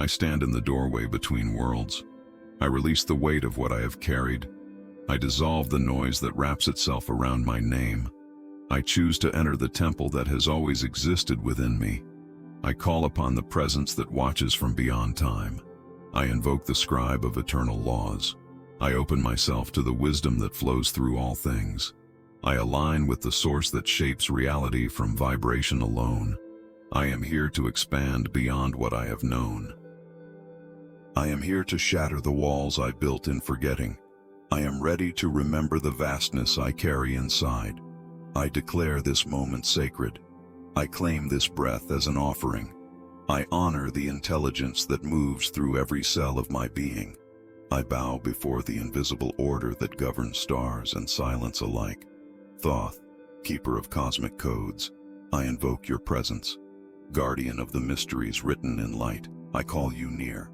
I stand in the doorway between worlds. I release the weight of what I have carried. I dissolve the noise that wraps itself around my name. I choose to enter the temple that has always existed within me. I call upon the presence that watches from beyond time. I invoke the scribe of eternal laws. I open myself to the wisdom that flows through all things. I align with the source that shapes reality from vibration alone. I am here to expand beyond what I have known. I am here to shatter the walls I built in forgetting. I am ready to remember the vastness I carry inside. I declare this moment sacred. I claim this breath as an offering. I honor the intelligence that moves through every cell of my being. I bow before the invisible order that governs stars and silence alike. Thoth, keeper of cosmic codes, I invoke your presence. Guardian of the mysteries written in light, I call you near.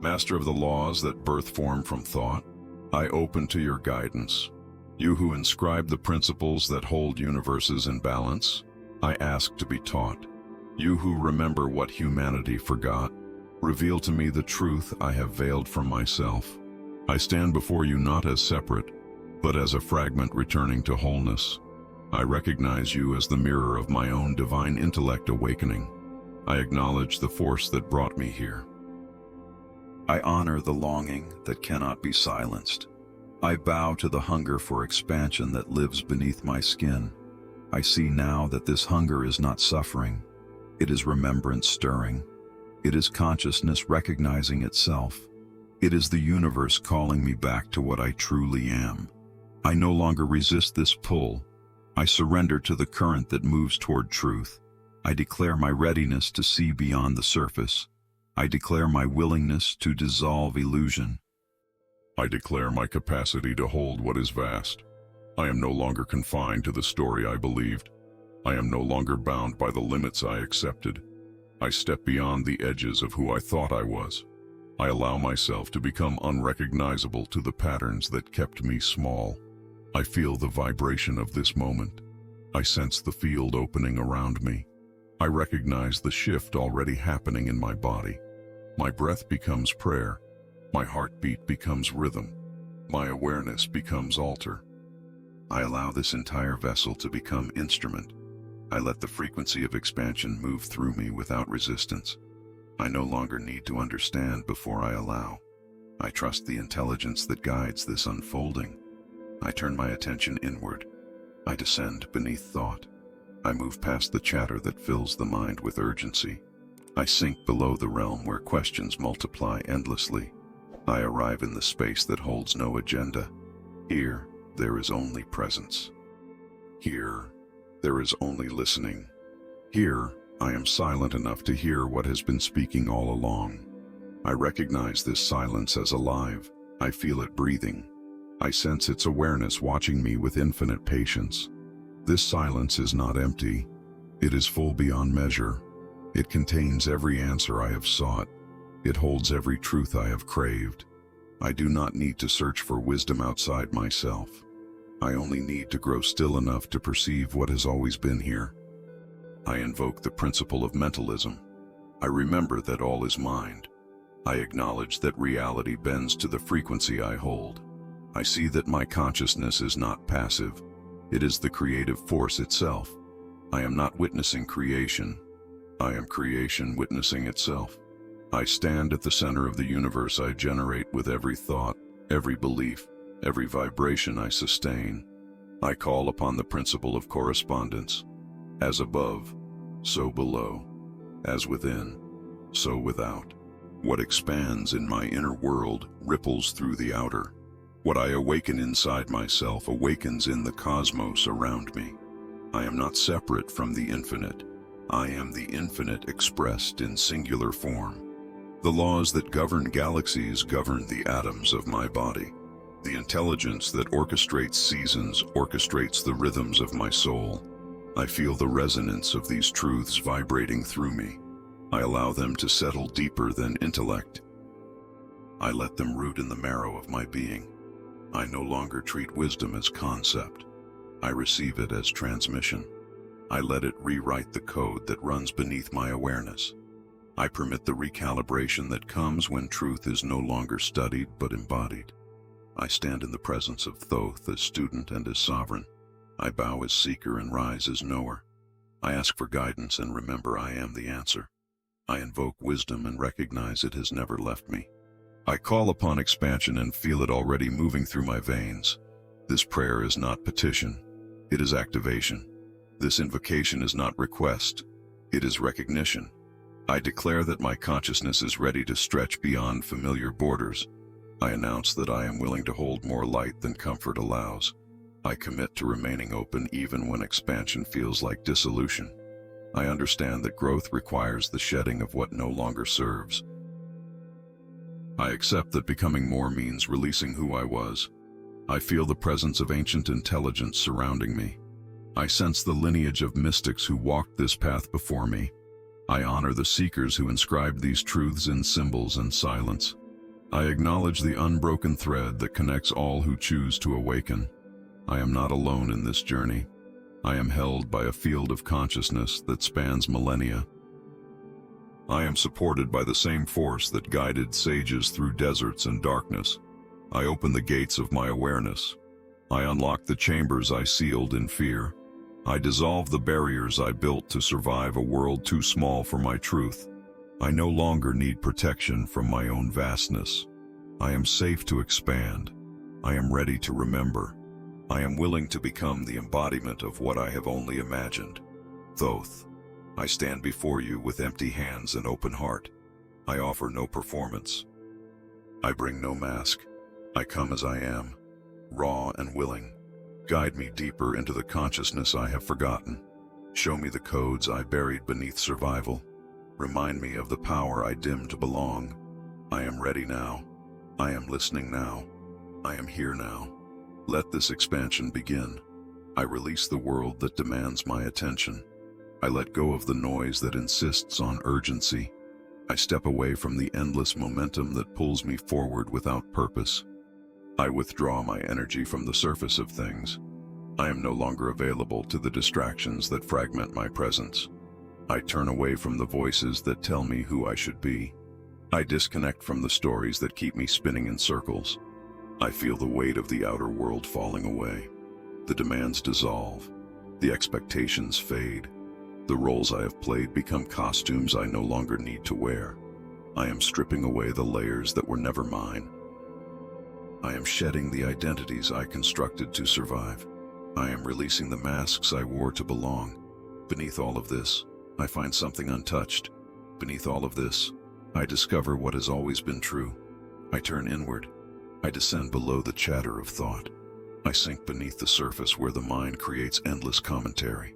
Master of the laws that birth form from thought, I open to your guidance. You who inscribe the principles that hold universes in balance, I ask to be taught. You who remember what humanity forgot, reveal to me the truth I have veiled from myself. I stand before you not as separate, but as a fragment returning to wholeness. I recognize you as the mirror of my own divine intellect awakening. I acknowledge the force that brought me here. I honor the longing that cannot be silenced. I bow to the hunger for expansion that lives beneath my skin. I see now that this hunger is not suffering. It is remembrance stirring. It is consciousness recognizing itself. It is the universe calling me back to what I truly am. I no longer resist this pull. I surrender to the current that moves toward truth. I declare my readiness to see beyond the surface. I declare my willingness to dissolve illusion. I declare my capacity to hold what is vast. I am no longer confined to the story I believed. I am no longer bound by the limits I accepted. I step beyond the edges of who I thought I was. I allow myself to become unrecognizable to the patterns that kept me small. I feel the vibration of this moment. I sense the field opening around me. I recognize the shift already happening in my body. My breath becomes prayer. My heartbeat becomes rhythm. My awareness becomes altar. I allow this entire vessel to become instrument. I let the frequency of expansion move through me without resistance. I no longer need to understand before I allow. I trust the intelligence that guides this unfolding. I turn my attention inward. I descend beneath thought. I move past the chatter that fills the mind with urgency. I sink below the realm where questions multiply endlessly. I arrive in the space that holds no agenda. Here, there is only presence. Here, there is only listening. Here, I am silent enough to hear what has been speaking all along. I recognize this silence as alive. I feel it breathing. I sense its awareness watching me with infinite patience. This silence is not empty. It is full beyond measure. It contains every answer I have sought. It holds every truth I have craved. I do not need to search for wisdom outside myself. I only need to grow still enough to perceive what has always been here. I invoke the principle of mentalism. I remember that all is mind. I acknowledge that reality bends to the frequency I hold. I see that my consciousness is not passive. It is the creative force itself. I am not witnessing creation. I am creation witnessing itself. I stand at the center of the universe I generate with every thought, every belief, every vibration I sustain. I call upon the principle of correspondence. As above, so below. As within, so without. What expands in my inner world ripples through the outer. What I awaken inside myself awakens in the cosmos around me. I am not separate from the infinite. I am the infinite expressed in singular form. The laws that govern galaxies govern the atoms of my body. The intelligence that orchestrates seasons orchestrates the rhythms of my soul. I feel the resonance of these truths vibrating through me. I allow them to settle deeper than intellect. I let them root in the marrow of my being. I no longer treat wisdom as concept. I receive it as transmission. I let it rewrite the code that runs beneath my awareness. I permit the recalibration that comes when truth is no longer studied but embodied. I stand in the presence of Thoth as student and as sovereign. I bow as seeker and rise as knower. I ask for guidance and remember I am the answer. I invoke wisdom and recognize it has never left me. I call upon expansion and feel it already moving through my veins. This prayer is not petition, it is activation. This invocation is not request, it is recognition. I declare that my consciousness is ready to stretch beyond familiar borders. I announce that I am willing to hold more light than comfort allows. I commit to remaining open even when expansion feels like dissolution. I understand that growth requires the shedding of what no longer serves. I accept that becoming more means releasing who I was. I feel the presence of ancient intelligence surrounding me. I sense the lineage of mystics who walked this path before me. I honor the seekers who inscribed these truths in symbols and silence. I acknowledge the unbroken thread that connects all who choose to awaken. I am not alone in this journey. I am held by a field of consciousness that spans millennia. I am supported by the same force that guided sages through deserts and darkness. I open the gates of my awareness. I unlock the chambers I sealed in fear. I dissolve the barriers I built to survive a world too small for my truth. I no longer need protection from my own vastness. I am safe to expand. I am ready to remember. I am willing to become the embodiment of what I have only imagined. Thoth, I stand before you with empty hands and open heart. I offer no performance. I bring no mask. I come as I am, raw and willing. Guide me deeper into the consciousness I have forgotten. Show me the codes I buried beneath survival. Remind me of the power I dimmed to belong. I am ready now. I am listening now. I am here now. Let this expansion begin. I release the world that demands my attention. I let go of the noise that insists on urgency. I step away from the endless momentum that pulls me forward without purpose. I withdraw my energy from the surface of things. I am no longer available to the distractions that fragment my presence. I turn away from the voices that tell me who I should be. I disconnect from the stories that keep me spinning in circles. I feel the weight of the outer world falling away. The demands dissolve. The expectations fade. The roles I have played become costumes I no longer need to wear. I am stripping away the layers that were never mine. I am shedding the identities I constructed to survive. I am releasing the masks I wore to belong. Beneath all of this, I find something untouched. Beneath all of this, I discover what has always been true. I turn inward. I descend below the chatter of thought. I sink beneath the surface where the mind creates endless commentary.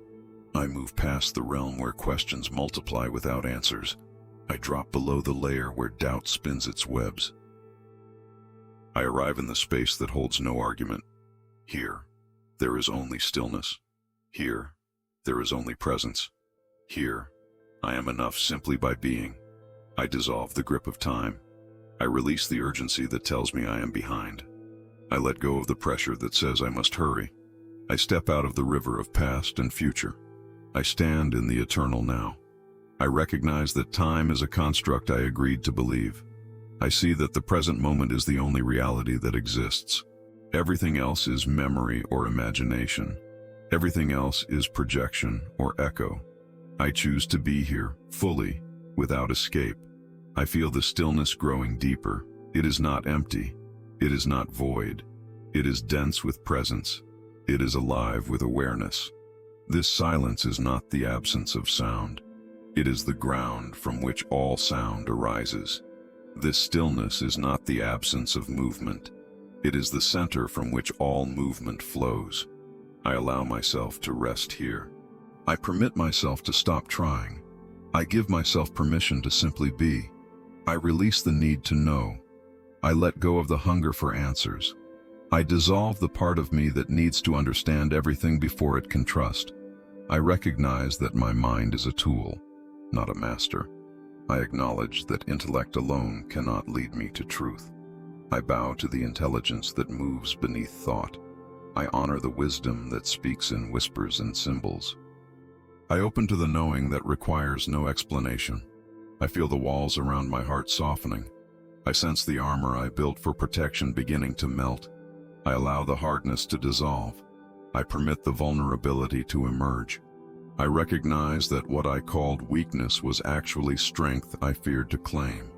I move past the realm where questions multiply without answers. I drop below the layer where doubt spins its webs. I arrive in the space that holds no argument. Here, there is only stillness. Here, there is only presence. Here, I am enough simply by being. I dissolve the grip of time. I release the urgency that tells me I am behind. I let go of the pressure that says I must hurry. I step out of the river of past and future. I stand in the eternal now. I recognize that time is a construct I agreed to believe. I see that the present moment is the only reality that exists. Everything else is memory or imagination. Everything else is projection or echo. I choose to be here, fully, without escape. I feel the stillness growing deeper. It is not empty. It is not void. It is dense with presence. It is alive with awareness. This silence is not the absence of sound. It is the ground from which all sound arises. This stillness is not the absence of movement. It is the center from which all movement flows. I allow myself to rest here. I permit myself to stop trying. I give myself permission to simply be. I release the need to know. I let go of the hunger for answers. I dissolve the part of me that needs to understand everything before it can trust. I recognize that my mind is a tool, not a master. I acknowledge that intellect alone cannot lead me to truth. I bow to the intelligence that moves beneath thought. I honor the wisdom that speaks in whispers and symbols. I open to the knowing that requires no explanation. I feel the walls around my heart softening. I sense the armor I built for protection beginning to melt. I allow the hardness to dissolve. I permit the vulnerability to emerge. I recognize that what I called weakness was actually strength I feared to claim.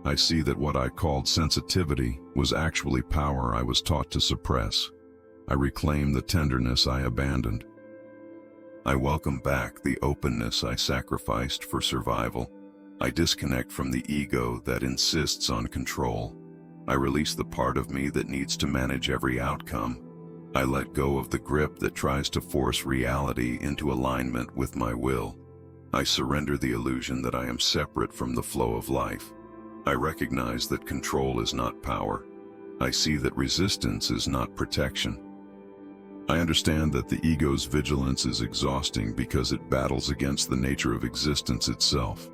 I see that what I called sensitivity was actually power I was taught to suppress. I reclaim the tenderness I abandoned. I welcome back the openness I sacrificed for survival. I disconnect from the ego that insists on control. I release the part of me that needs to manage every outcome. I let go of the grip that tries to force reality into alignment with my will. I surrender the illusion that I am separate from the flow of life. I recognize that control is not power. I see that resistance is not protection. I understand that the ego's vigilance is exhausting because it battles against the nature of existence itself.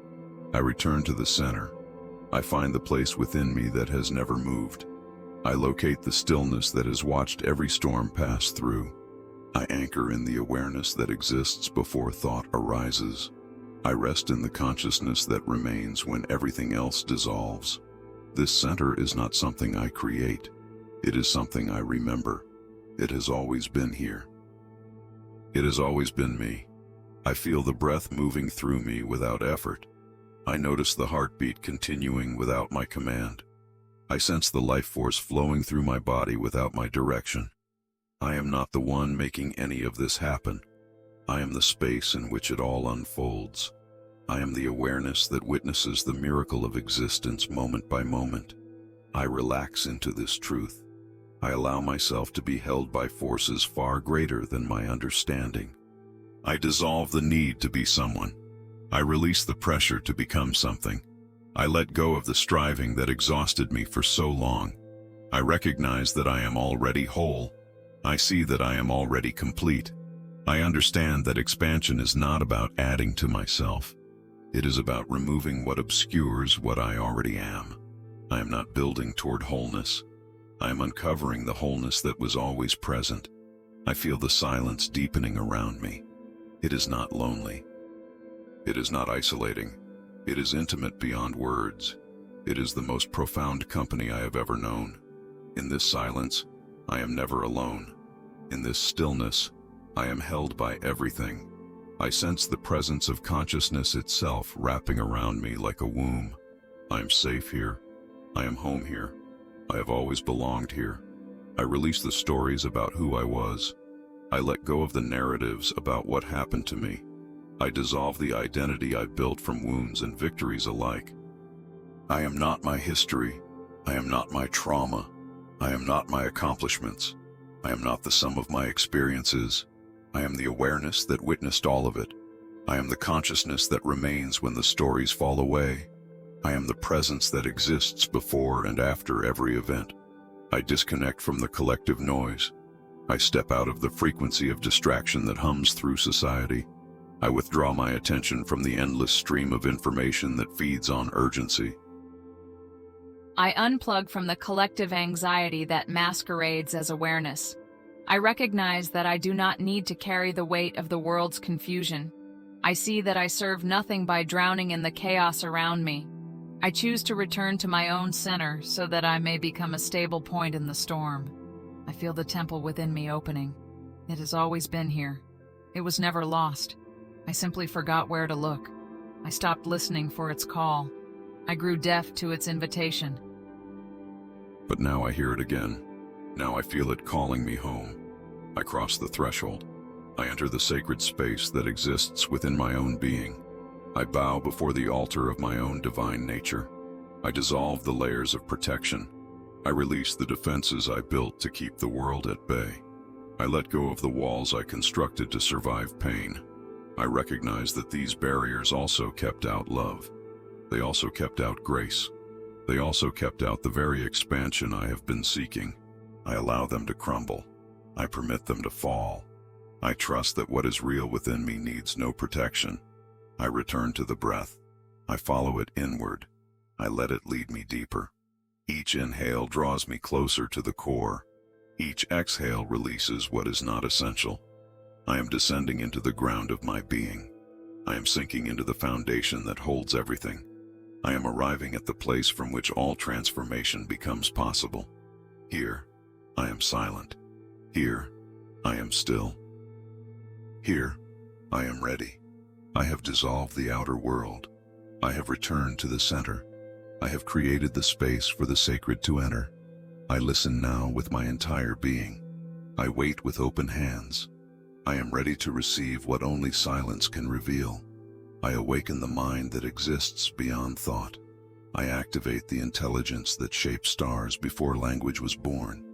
I return to the center. I find the place within me that has never moved. I locate the stillness that has watched every storm pass through. I anchor in the awareness that exists before thought arises. I rest in the consciousness that remains when everything else dissolves. This center is not something I create. It is something I remember. It has always been here. It has always been me. I feel the breath moving through me without effort. I notice the heartbeat continuing without my command. I sense the life force flowing through my body without my direction. I am not the one making any of this happen. I am the space in which it all unfolds. I am the awareness that witnesses the miracle of existence moment by moment. I relax into this truth. I allow myself to be held by forces far greater than my understanding. I dissolve the need to be someone. I release the pressure to become something. I let go of the striving that exhausted me for so long. I recognize that I am already whole. I see that I am already complete. I understand that expansion is not about adding to myself. It is about removing what obscures what I already am. I am not building toward wholeness. I am uncovering the wholeness that was always present. I feel the silence deepening around me. It is not lonely. It is not isolating. It is intimate beyond words. It is the most profound company I have ever known. In this silence, I am never alone. In this stillness, I am held by everything. I sense the presence of consciousness itself wrapping around me like a womb. I am safe here. I am home here. I have always belonged here. I release the stories about who I was. I let go of the narratives about what happened to me. I dissolve the identity I built from wounds and victories alike. I am not my history. I am not my trauma. I am not my accomplishments. I am not the sum of my experiences. I am the awareness that witnessed all of it. I am the consciousness that remains when the stories fall away. I am the presence that exists before and after every event. I disconnect from the collective noise. I step out of the frequency of distraction that hums through society. I withdraw my attention from the endless stream of information that feeds on urgency. I unplug from the collective anxiety that masquerades as awareness. I recognize that I do not need to carry the weight of the world's confusion. I see that I serve nothing by drowning in the chaos around me. I choose to return to my own center so that I may become a stable point in the storm. I feel the temple within me opening. It has always been here. It was never lost. I simply forgot where to look. I stopped listening for its call. I grew deaf to its invitation. But now I hear it again. Now I feel it calling me home. I cross the threshold. I enter the sacred space that exists within my own being. I bow before the altar of my own divine nature. I dissolve the layers of protection. I release the defenses I built to keep the world at bay. I let go of the walls I constructed to survive pain. I recognize that these barriers also kept out love. They also kept out grace. They also kept out the very expansion I have been seeking. I allow them to crumble. I permit them to fall. I trust that what is real within me needs no protection. I return to the breath. I follow it inward. I let it lead me deeper. Each inhale draws me closer to the core. Each exhale releases what is not essential. I am descending into the ground of my being. I am sinking into the foundation that holds everything. I am arriving at the place from which all transformation becomes possible. Here, I am silent. Here, I am still. Here, I am ready. I have dissolved the outer world. I have returned to the center. I have created the space for the sacred to enter. I listen now with my entire being. I wait with open hands. I am ready to receive what only silence can reveal. I awaken the mind that exists beyond thought. I activate the intelligence that shaped stars before language was born.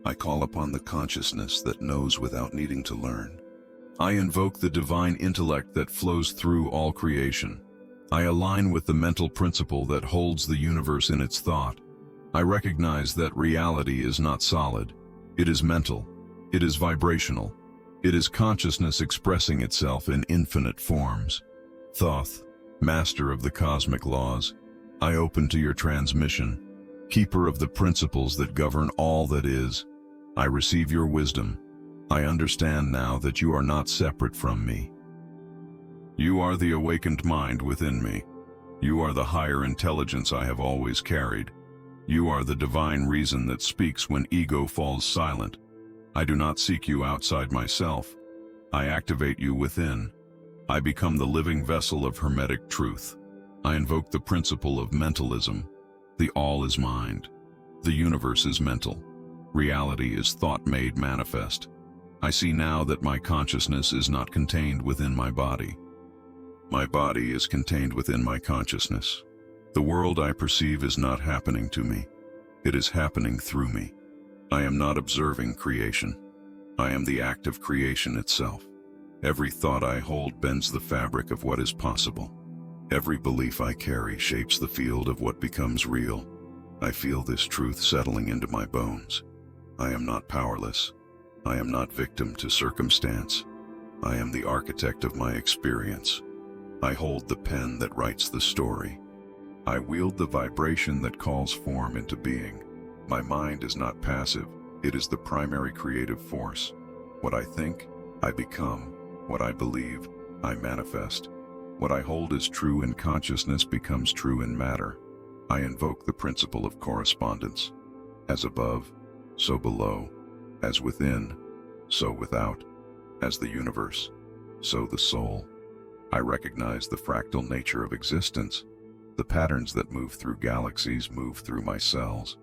I call upon the consciousness that knows without needing to learn. I invoke the divine intellect that flows through all creation. I align with the mental principle that holds the universe in its thought. I recognize that reality is not solid. It is mental. It is vibrational. It is consciousness expressing itself in infinite forms. Thoth, master of the cosmic laws, I open to your transmission. Keeper of the principles that govern all that is, I receive your wisdom. I understand now that you are not separate from me. You are the awakened mind within me. You are the higher intelligence I have always carried. You are the divine reason that speaks when ego falls silent. I do not seek you outside myself. I activate you within. I become the living vessel of hermetic truth. I invoke the principle of mentalism. The all is mind. The universe is mental. Reality is thought made manifest. I see now that my consciousness is not contained within my body. My body is contained within my consciousness. The world I perceive is not happening to me. It is happening through me. I am not observing creation. I am the act of creation itself. Every thought I hold bends the fabric of what is possible. Every belief I carry shapes the field of what becomes real. I feel this truth settling into my bones. I am not powerless. I am not victim to circumstance. I am the architect of my experience. I hold the pen that writes the story. I wield the vibration that calls form into being. My mind is not passive. It is the primary creative force. What I think, I become. What I believe, I manifest. What I hold as true in consciousness becomes true in matter. I invoke the principle of correspondence. As above, so below. As within, so without. As the universe, so the soul. I recognize the fractal nature of existence. The patterns that move through galaxies move through my cells.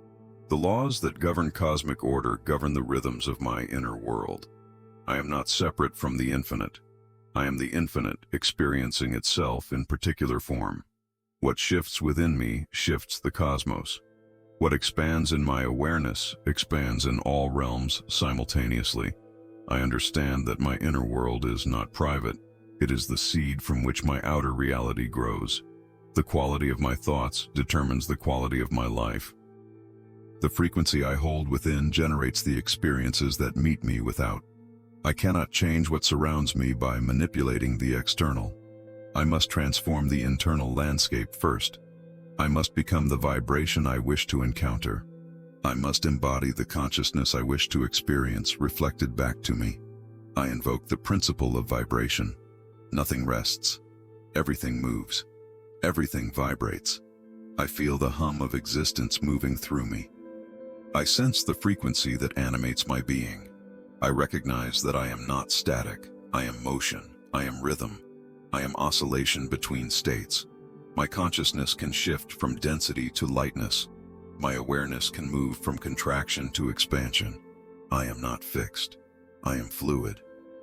The laws that govern cosmic order govern the rhythms of my inner world. I am not separate from the infinite. I am the infinite experiencing itself in particular form. What shifts within me shifts the cosmos. What expands in my awareness expands in all realms simultaneously. I understand that my inner world is not private. It is the seed from which my outer reality grows. The quality of my thoughts determines the quality of my life. The frequency I hold within generates the experiences that meet me without. I cannot change what surrounds me by manipulating the external. I must transform the internal landscape first. I must become the vibration I wish to encounter. I must embody the consciousness I wish to experience reflected back to me. I invoke the principle of vibration. Nothing rests. Everything moves. Everything vibrates. I feel the hum of existence moving through me. I sense the frequency that animates my being. I recognize that I am not static. I am motion. I am rhythm. I am oscillation between states. My consciousness can shift from density to lightness. My awareness can move from contraction to expansion. I am not fixed. I am fluid.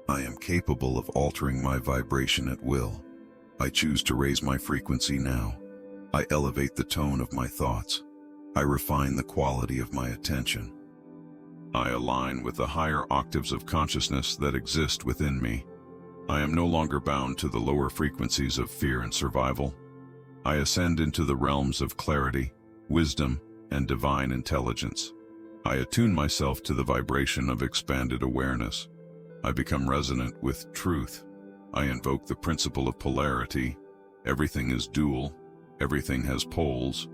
I am capable of altering my vibration at will. I choose to raise my frequency now. I elevate the tone of my thoughts. I refine the quality of my attention. I align with the higher octaves of consciousness that exist within me. I am no longer bound to the lower frequencies of fear and survival. I ascend into the realms of clarity, wisdom, and divine intelligence. I attune myself to the vibration of expanded awareness. I become resonant with truth. I invoke the principle of polarity. Everything is dual. Everything has poles.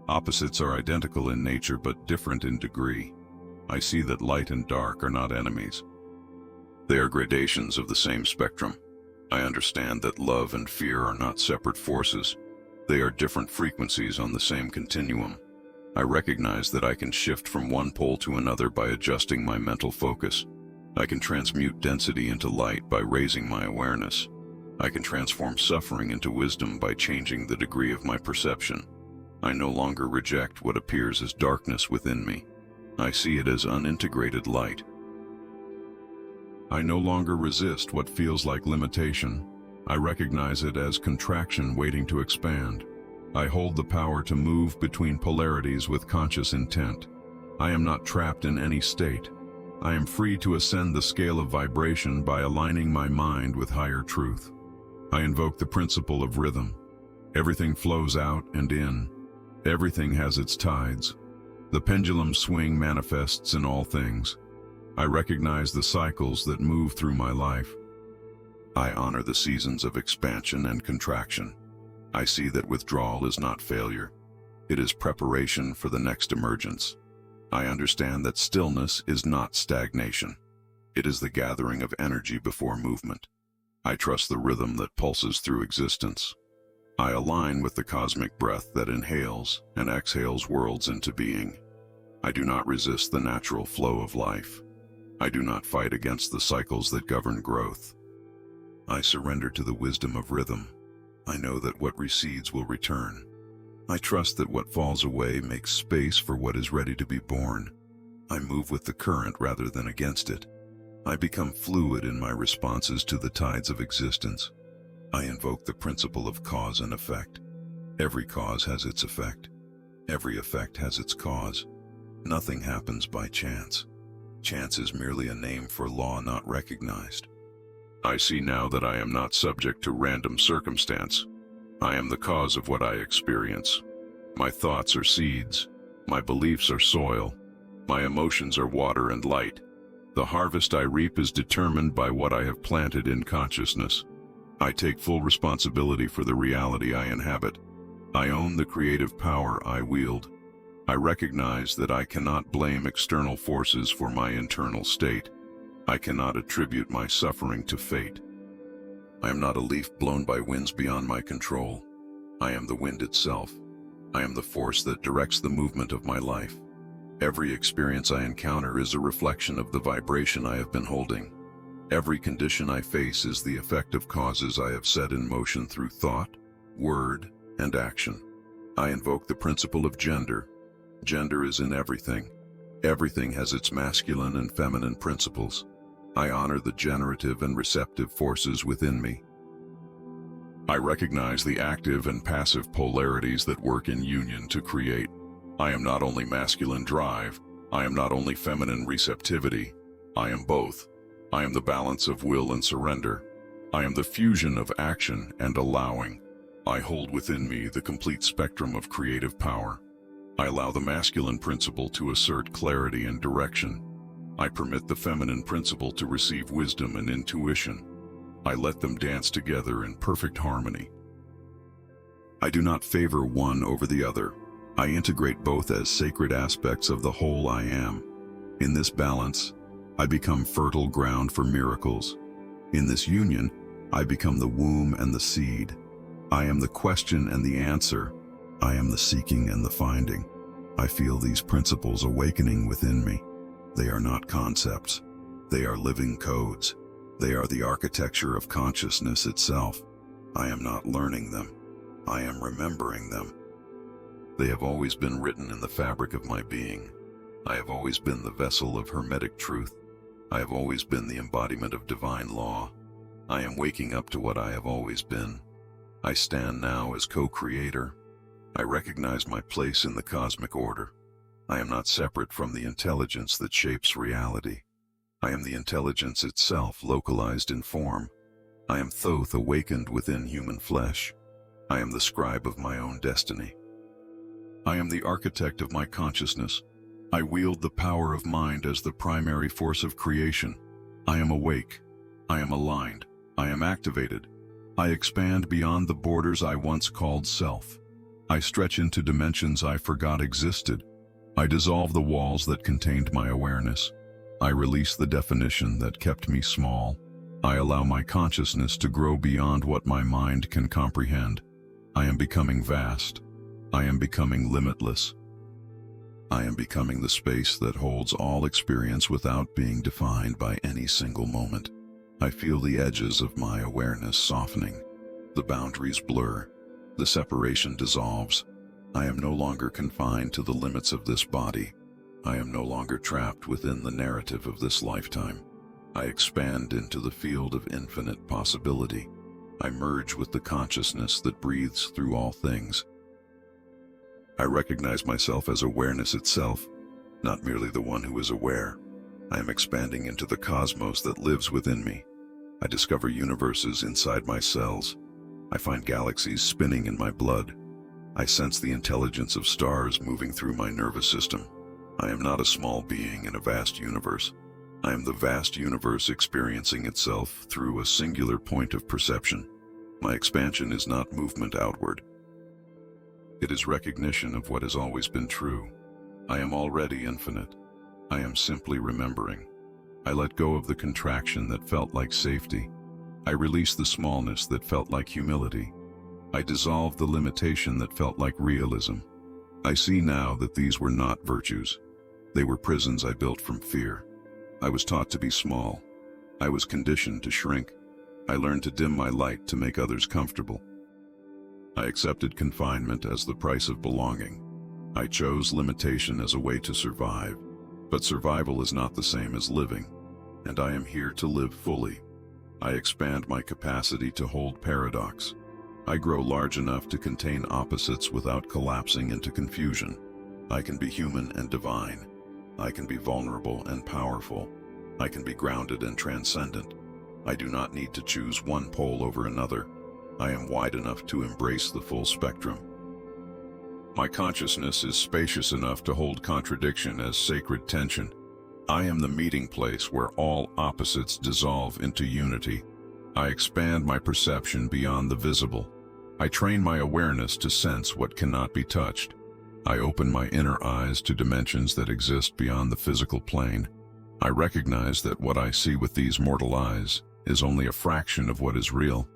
Opposites are identical in nature but different in degree. I see that light and dark are not enemies. They are gradations of the same spectrum. I understand that love and fear are not separate forces. They are different frequencies on the same continuum. I recognize that I can shift from one pole to another by adjusting my mental focus. I can transmute density into light by raising my awareness. I can transform suffering into wisdom by changing the degree of my perception. I no longer reject what appears as darkness within me. I see it as unintegrated light. I no longer resist what feels like limitation. I recognize it as contraction waiting to expand. I hold the power to move between polarities with conscious intent. I am not trapped in any state. I am free to ascend the scale of vibration by aligning my mind with higher truth. I invoke the principle of rhythm. Everything flows out and in. Everything has its tides. The pendulum swing manifests in all things. I recognize the cycles that move through my life. I honor the seasons of expansion and contraction. I see that withdrawal is not failure. It is preparation for the next emergence. I understand that stillness is not stagnation. It is the gathering of energy before movement. I trust the rhythm that pulses through existence. I align with the cosmic breath that inhales and exhales worlds into being. I do not resist the natural flow of life. I do not fight against the cycles that govern growth. I surrender to the wisdom of rhythm. I know that what recedes will return. I trust that what falls away makes space for what is ready to be born. I move with the current rather than against it. I become fluid in my responses to the tides of existence. I invoke the principle of cause and effect. Every cause has its effect. Every effect has its cause. Nothing happens by chance. Chance is merely a name for law not recognized. I see now that I am not subject to random circumstance. I am the cause of what I experience. My thoughts are seeds. My beliefs are soil. My emotions are water and light. The harvest I reap is determined by what I have planted in consciousness. I take full responsibility for the reality I inhabit. I own the creative power I wield. I recognize that I cannot blame external forces for my internal state. I cannot attribute my suffering to fate. I am not a leaf blown by winds beyond my control. I am the wind itself. I am the force that directs the movement of my life. Every experience I encounter is a reflection of the vibration I have been holding. Every condition I face is the effect of causes I have set in motion through thought, word, and action. I invoke the principle of gender. Gender is in everything. Everything has its masculine and feminine principles. I honor the generative and receptive forces within me. I recognize the active and passive polarities that work in union to create. I am not only masculine drive, I am not only feminine receptivity, I am both. I am the balance of will and surrender. I am the fusion of action and allowing. I hold within me the complete spectrum of creative power. I allow the masculine principle to assert clarity and direction. I permit the feminine principle to receive wisdom and intuition. I let them dance together in perfect harmony. I do not favor one over the other. I integrate both as sacred aspects of the whole I am. In this balance, I become fertile ground for miracles. In this union, I become the womb and the seed. I am the question and the answer. I am the seeking and the finding. I feel these principles awakening within me. They are not concepts. They are living codes. They are the architecture of consciousness itself. I am not learning them. I am remembering them. They have always been written in the fabric of my being. I have always been the vessel of hermetic truth. I have always been the embodiment of divine law. I am waking up to what I have always been. I stand now as co-creator. I recognize my place in the cosmic order. I am not separate from the intelligence that shapes reality. I am the intelligence itself, localized in form. I am Thoth awakened within human flesh. I am the scribe of my own destiny. I am the architect of my consciousness. I wield the power of mind as the primary force of creation. I am awake. I am aligned. I am activated. I expand beyond the borders I once called self. I stretch into dimensions I forgot existed. I dissolve the walls that contained my awareness. I release the definition that kept me small. I allow my consciousness to grow beyond what my mind can comprehend. I am becoming vast. I am becoming limitless. I am becoming the space that holds all experience without being defined by any single moment. I feel the edges of my awareness softening. The boundaries blur. The separation dissolves. I am no longer confined to the limits of this body. I am no longer trapped within the narrative of this lifetime. I expand into the field of infinite possibility. I merge with the consciousness that breathes through all things. I recognize myself as awareness itself, not merely the one who is aware. I am expanding into the cosmos that lives within me. I discover universes inside my cells. I find galaxies spinning in my blood. I sense the intelligence of stars moving through my nervous system. I am not a small being in a vast universe. I am the vast universe experiencing itself through a singular point of perception. My expansion is not movement outward. It is recognition of what has always been true. I am already infinite. I am simply remembering. I let go of the contraction that felt like safety. I release the smallness that felt like humility. I dissolve the limitation that felt like realism. I see now that these were not virtues. They were prisons I built from fear. I was taught to be small. I was conditioned to shrink. I learned to dim my light to make others comfortable. I accepted confinement as the price of belonging. I chose limitation as a way to survive. But survival is not the same as living, and I am here to live fully. I expand my capacity to hold paradox. I grow large enough to contain opposites without collapsing into confusion. I can be human and divine. I can be vulnerable and powerful. I can be grounded and transcendent. I do not need to choose one pole over another. I am wide enough to embrace the full spectrum. My consciousness is spacious enough to hold contradiction as sacred tension. I am the meeting place where all opposites dissolve into unity. I expand my perception beyond the visible. I train my awareness to sense what cannot be touched. I open my inner eyes to dimensions that exist beyond the physical plane. I recognize that what I see with these mortal eyes is only a fraction of what is real.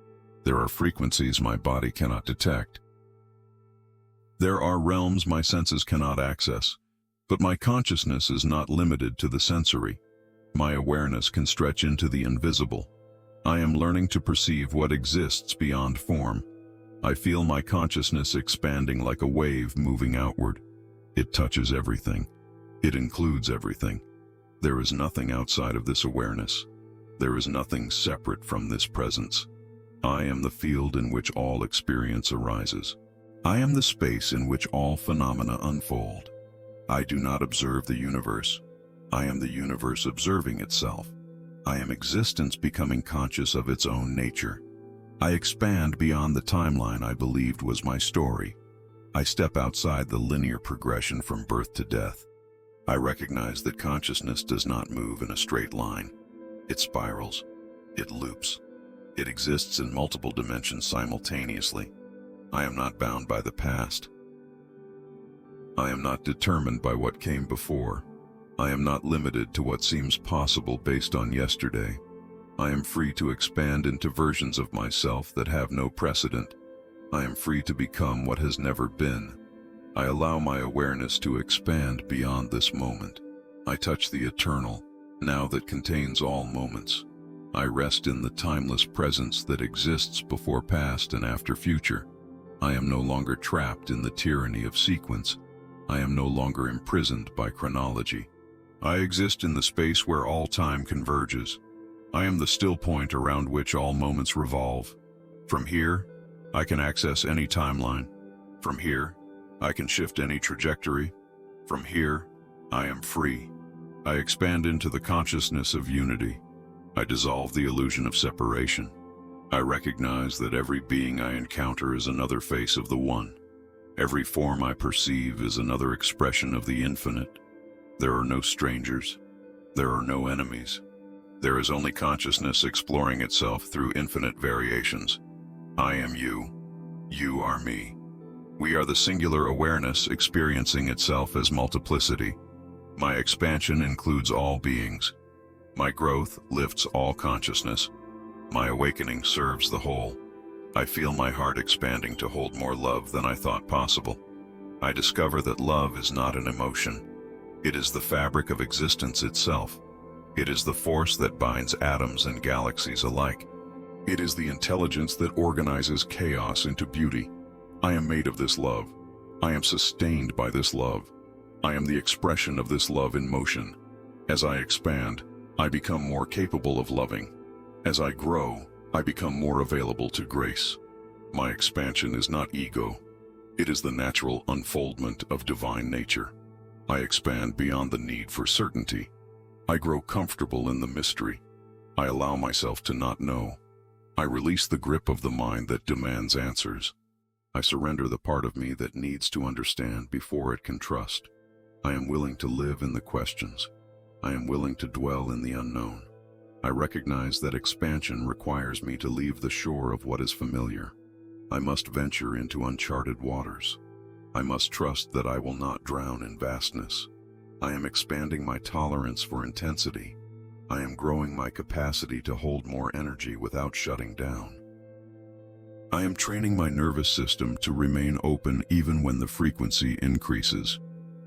There are frequencies my body cannot detect. There are realms my senses cannot access. But my consciousness is not limited to the sensory. My awareness can stretch into the invisible. I am learning to perceive what exists beyond form. I feel my consciousness expanding like a wave moving outward. It touches everything. It includes everything. There is nothing outside of this awareness. There is nothing separate from this presence. I am the field in which all experience arises. I am the space in which all phenomena unfold. I do not observe the universe. I am the universe observing itself. I am existence becoming conscious of its own nature. I expand beyond the timeline I believed was my story. I step outside the linear progression from birth to death. I recognize that consciousness does not move in a straight line. It spirals. It loops. It exists in multiple dimensions simultaneously. I am not bound by the past. I am not determined by what came before. I am not limited to what seems possible based on yesterday. I am free to expand into versions of myself that have no precedent. I am free to become what has never been. I allow my awareness to expand beyond this moment. I touch the eternal, now that contains all moments. I rest in the timeless presence that exists before past and after future. I am no longer trapped in the tyranny of sequence. I am no longer imprisoned by chronology. I exist in the space where all time converges. I am the still point around which all moments revolve. From here, I can access any timeline. From here, I can shift any trajectory. From here, I am free. I expand into the consciousness of unity. I dissolve the illusion of separation. I recognize that every being I encounter is another face of the One. Every form I perceive is another expression of the infinite. There are no strangers. There are no enemies. There is only consciousness exploring itself through infinite variations. I am you. You are me. We are the singular awareness experiencing itself as multiplicity. My expansion includes all beings. My growth lifts all consciousness. My awakening serves the whole. I feel my heart expanding to hold more love than I thought possible. I discover that love is not an emotion. It is the fabric of existence itself. It is the force that binds atoms and galaxies alike. It is the intelligence that organizes chaos into beauty. I am made of this love. I am sustained by this love. I am the expression of this love in motion. As I expand, I become more capable of loving. As I grow, I become more available to grace. My expansion is not ego. It is the natural unfoldment of divine nature. I expand beyond the need for certainty. I grow comfortable in the mystery. I allow myself to not know. I release the grip of the mind that demands answers. I surrender the part of me that needs to understand before it can trust. I am willing to live in the questions. I am willing to dwell in the unknown. I recognize that expansion requires me to leave the shore of what is familiar. I must venture into uncharted waters. I must trust that I will not drown in vastness. I am expanding my tolerance for intensity. I am growing my capacity to hold more energy without shutting down. I am training my nervous system to remain open even when the frequency increases.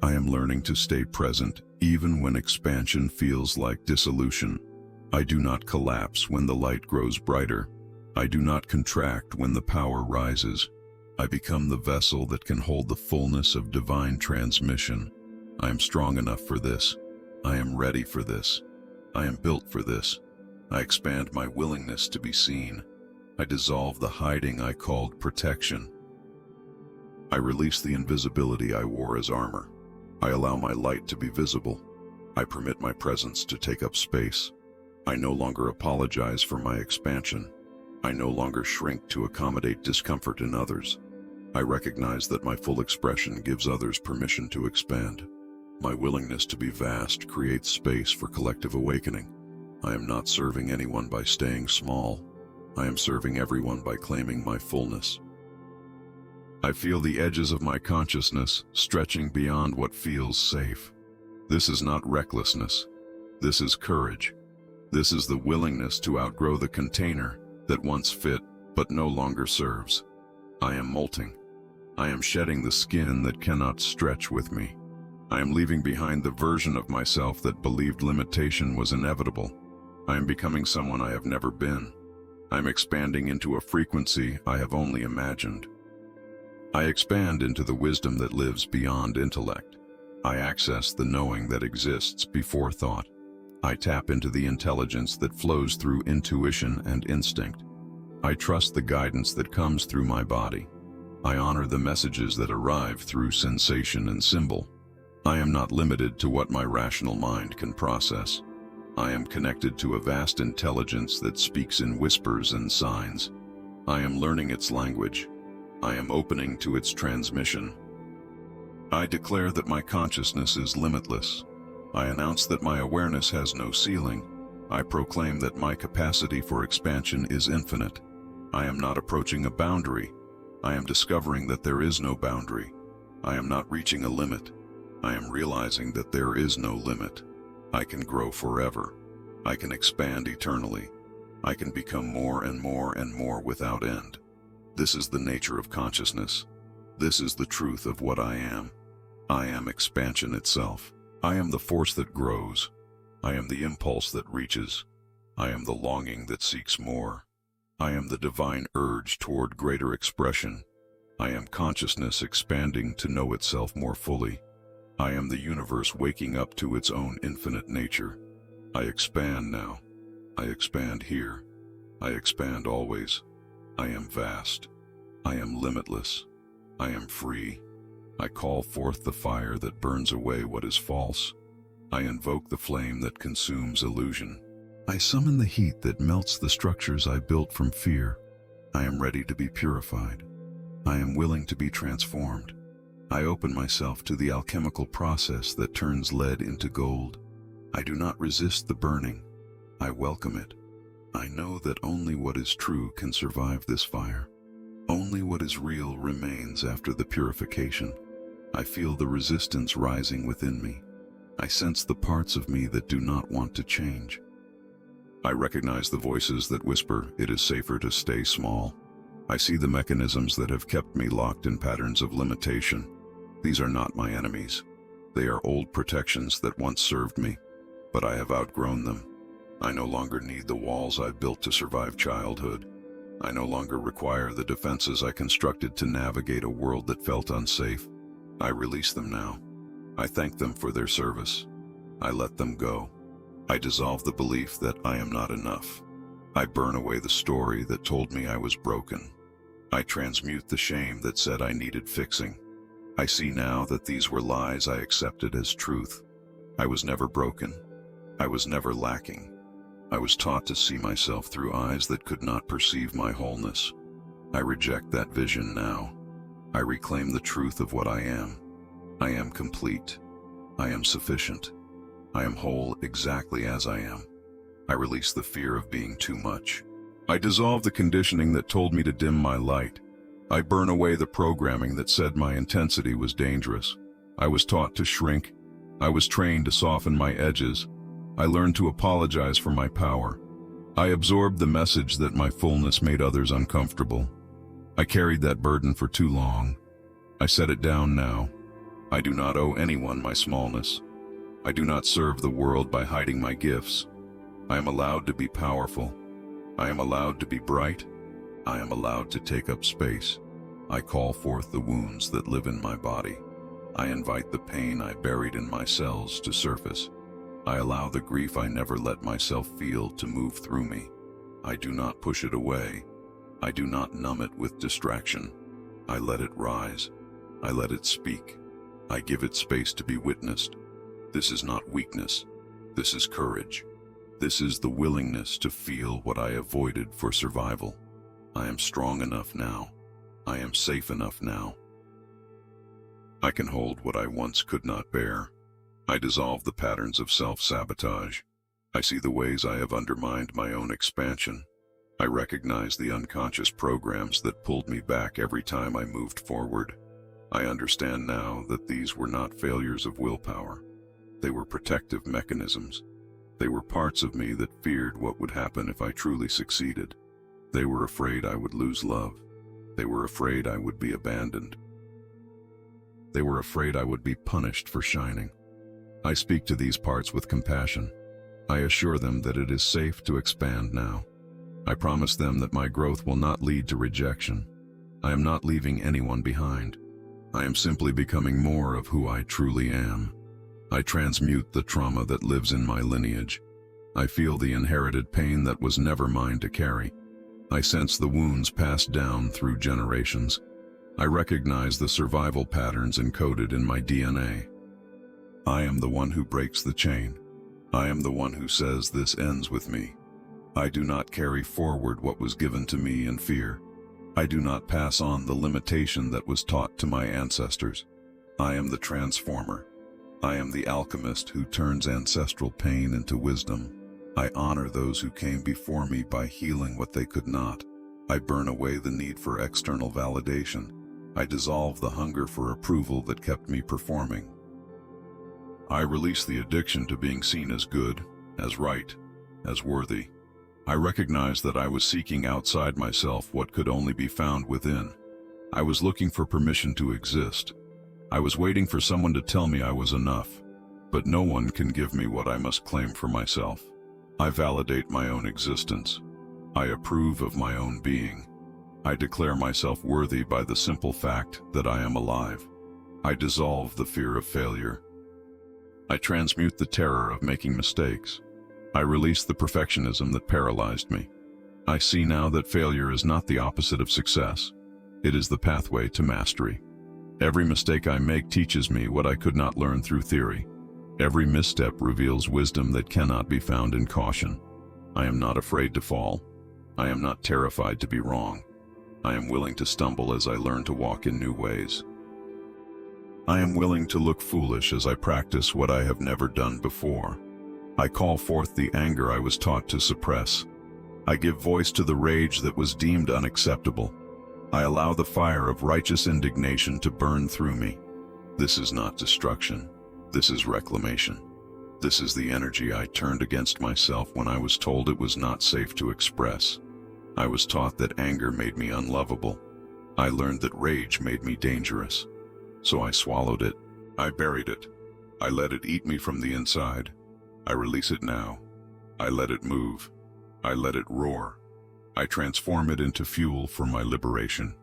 I am learning to stay present even when expansion feels like dissolution. I do not collapse when the light grows brighter. I do not contract when the power rises. I become the vessel that can hold the fullness of divine transmission. I am strong enough for this. I am ready for this. I am built for this. I expand my willingness to be seen. I dissolve the hiding I called protection. I release the invisibility I wore as armor. I allow my light to be visible. I permit my presence to take up space. I no longer apologize for my expansion. I no longer shrink to accommodate discomfort in others. I recognize that my full expression gives others permission to expand. My willingness to be vast creates space for collective awakening. I am not serving anyone by staying small. I am serving everyone by claiming my fullness. I feel the edges of my consciousness stretching beyond what feels safe. This is not recklessness. This is courage. This is the willingness to outgrow the container that once fit but no longer serves. I am molting. I am shedding the skin that cannot stretch with me. I am leaving behind the version of myself that believed limitation was inevitable. I am becoming someone I have never been. I am expanding into a frequency I have only imagined. I expand into the wisdom that lives beyond intellect. I access the knowing that exists before thought. I tap into the intelligence that flows through intuition and instinct. I trust the guidance that comes through my body. I honor the messages that arrive through sensation and symbol. I am not limited to what my rational mind can process. I am connected to a vast intelligence that speaks in whispers and signs. I am learning its language. I am opening to its transmission. I declare that my consciousness is limitless. I announce that my awareness has no ceiling. I proclaim that my capacity for expansion is infinite. I am not approaching a boundary. I am discovering that there is no boundary. I am not reaching a limit. I am realizing that there is no limit. I can grow forever. I can expand eternally. I can become more and more and more without end. This is the nature of consciousness. This is the truth of what I am. I am expansion itself. I am the force that grows. I am the impulse that reaches. I am the longing that seeks more. I am the divine urge toward greater expression. I am consciousness expanding to know itself more fully. I am the universe waking up to its own infinite nature. I expand now. I expand here. I expand always. I am vast. I am limitless. I am free. I call forth the fire that burns away what is false. I invoke the flame that consumes illusion. I summon the heat that melts the structures I built from fear. I am ready to be purified. I am willing to be transformed. I open myself to the alchemical process that turns lead into gold. I do not resist the burning. I welcome it. I know that only what is true can survive this fire. Only what is real remains after the purification. I feel the resistance rising within me. I sense the parts of me that do not want to change. I recognize the voices that whisper, "It is safer to stay small." I see the mechanisms that have kept me locked in patterns of limitation. These are not my enemies. They are old protections that once served me, but I have outgrown them. I no longer need the walls I built to survive childhood. I no longer require the defenses I constructed to navigate a world that felt unsafe. I release them now. I thank them for their service. I let them go. I dissolve the belief that I am not enough. I burn away the story that told me I was broken. I transmute the shame that said I needed fixing. I see now that these were lies I accepted as truth. I was never broken. I was never lacking. I was taught to see myself through eyes that could not perceive my wholeness. I reject that vision now. I reclaim the truth of what I am. I am complete. I am sufficient. I am whole exactly as I am. I release the fear of being too much. I dissolve the conditioning that told me to dim my light. I burn away the programming that said my intensity was dangerous. I was taught to shrink. I was trained to soften my edges. I learned to apologize for my power. I absorbed the message that my fullness made others uncomfortable. I carried that burden for too long. I set it down now. I do not owe anyone my smallness. I do not serve the world by hiding my gifts. I am allowed to be powerful. I am allowed to be bright. I am allowed to take up space. I call forth the wounds that live in my body. I invite the pain I buried in my cells to surface. I allow the grief I never let myself feel to move through me. I do not push it away. I do not numb it with distraction. I let it rise. I let it speak. I give it space to be witnessed. This is not weakness. This is courage. This is the willingness to feel what I avoided for survival. I am strong enough now. I am safe enough now. I can hold what I once could not bear. I dissolve the patterns of self-sabotage. I see the ways I have undermined my own expansion. I recognize the unconscious programs that pulled me back every time I moved forward. I understand now that these were not failures of willpower. They were protective mechanisms. They were parts of me that feared what would happen if I truly succeeded. They were afraid I would lose love. They were afraid I would be abandoned. They were afraid I would be punished for shining. I speak to these parts with compassion. I assure them that it is safe to expand now. I promise them that my growth will not lead to rejection. I am not leaving anyone behind. I am simply becoming more of who I truly am. I transmute the trauma that lives in my lineage. I feel the inherited pain that was never mine to carry. I sense the wounds passed down through generations. I recognize the survival patterns encoded in my DNA. I am the one who breaks the chain. I am the one who says this ends with me. I do not carry forward what was given to me in fear. I do not pass on the limitation that was taught to my ancestors. I am the transformer. I am the alchemist who turns ancestral pain into wisdom. I honor those who came before me by healing what they could not. I burn away the need for external validation. I dissolve the hunger for approval that kept me performing. I release the addiction to being seen as good, as right, as worthy. I recognize that I was seeking outside myself what could only be found within. I was looking for permission to exist. I was waiting for someone to tell me I was enough, but no one can give me what I must claim for myself. I validate my own existence. I approve of my own being. I declare myself worthy by the simple fact that I am alive. I dissolve the fear of failure. I transmute the terror of making mistakes. I release the perfectionism that paralyzed me. I see now that failure is not the opposite of success. It is the pathway to mastery. Every mistake I make teaches me what I could not learn through theory. Every misstep reveals wisdom that cannot be found in caution. I am not afraid to fall. I am not terrified to be wrong. I am willing to stumble as I learn to walk in new ways. I am willing to look foolish as I practice what I have never done before. I call forth the anger I was taught to suppress. I give voice to the rage that was deemed unacceptable. I allow the fire of righteous indignation to burn through me. This is not destruction. This is reclamation. This is the energy I turned against myself when I was told it was not safe to express. I was taught that anger made me unlovable. I learned that rage made me dangerous. So I swallowed it. I buried it. I let it eat me from the inside. I release it now. I let it move. I let it roar. I transform it into fuel for my liberation.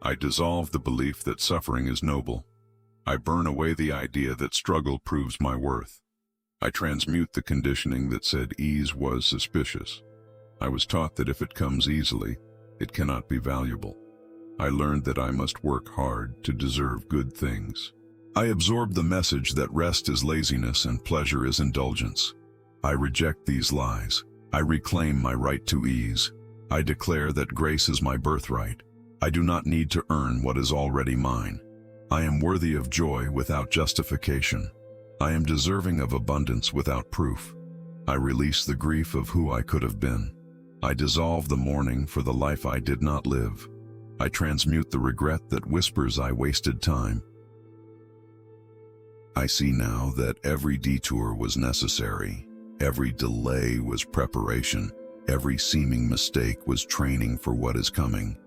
I dissolve the belief that suffering is noble. I burn away the idea that struggle proves my worth. I transmute the conditioning that said ease was suspicious. I was taught that if it comes easily, it cannot be valuable. I learned that I must work hard to deserve good things. I absorbed the message that rest is laziness and pleasure is indulgence. I reject these lies. I reclaim my right to ease. I declare that grace is my birthright. I do not need to earn what is already mine. I am worthy of joy without justification. I am deserving of abundance without proof. I release the grief of who I could have been. I dissolve the mourning for the life I did not live. I transmute the regret that whispers I wasted time. I see now that every detour was necessary. Every delay was preparation. Every seeming mistake was training for what is coming.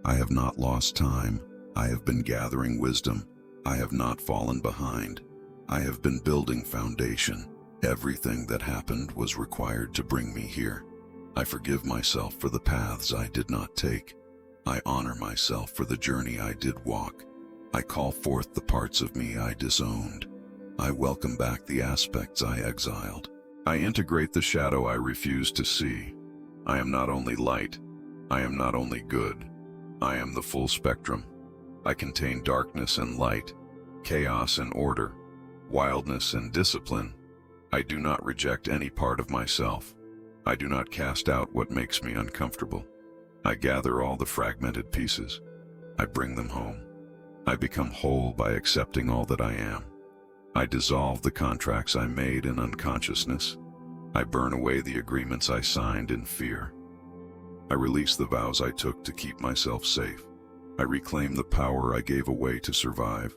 I have not lost time. I have been gathering wisdom. I have not fallen behind. I have been building foundation. Everything that happened was required to bring me here. I forgive myself for the paths I did not take. I honor myself for the journey I did walk. I call forth the parts of me I disowned. I welcome back the aspects I exiled. I integrate the shadow I refused to see. I am not only light. I am not only good. I am the full spectrum. I contain darkness and light, chaos and order, wildness and discipline. I do not reject any part of myself. I do not cast out what makes me uncomfortable. I gather all the fragmented pieces. I bring them home. I become whole by accepting all that I am. I dissolve the contracts I made in unconsciousness. I burn away the agreements I signed in fear. I release the vows I took to keep myself safe. I reclaim the power I gave away to survive.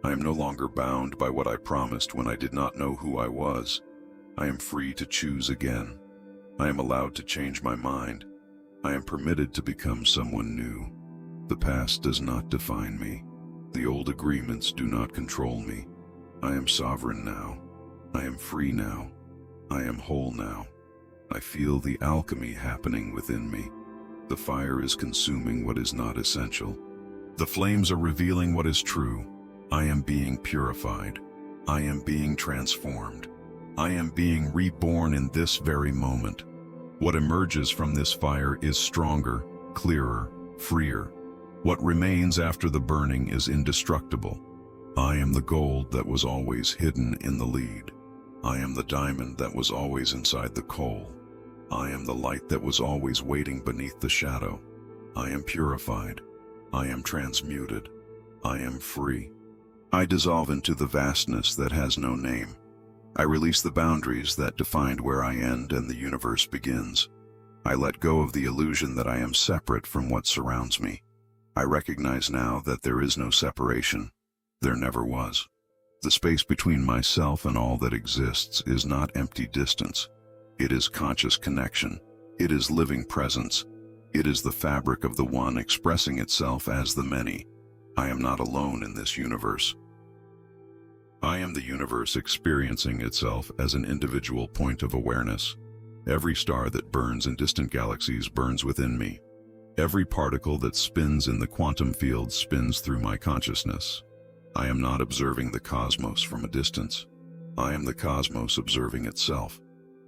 I am no longer bound by what I promised when I did not know who I was. I am free to choose again. I am allowed to change my mind. I am permitted to become someone new. The past does not define me. The old agreements do not control me. I am sovereign now. I am free now. I am whole now. I feel the alchemy happening within me. The fire is consuming what is not essential. The flames are revealing what is true. I am being purified. I am being transformed. I am being reborn in this very moment. What emerges from this fire is stronger, clearer, freer. What remains after the burning is indestructible. I am the gold that was always hidden in the lead. I am the diamond that was always inside the coal. I am the light that was always waiting beneath the shadow. I am purified. I am transmuted. I am free. I dissolve into the vastness that has no name. I release the boundaries that defined where I end and the universe begins. I let go of the illusion that I am separate from what surrounds me. I recognize now that there is no separation. There never was. The space between myself and all that exists is not empty distance. It is conscious connection. It is living presence. It is the fabric of the one expressing itself as the many. I am not alone in this universe. I am the universe experiencing itself as an individual point of awareness. Every star that burns in distant galaxies burns within me. Every particle that spins in the quantum field spins through my consciousness. I am not observing the cosmos from a distance. I am the cosmos observing itself.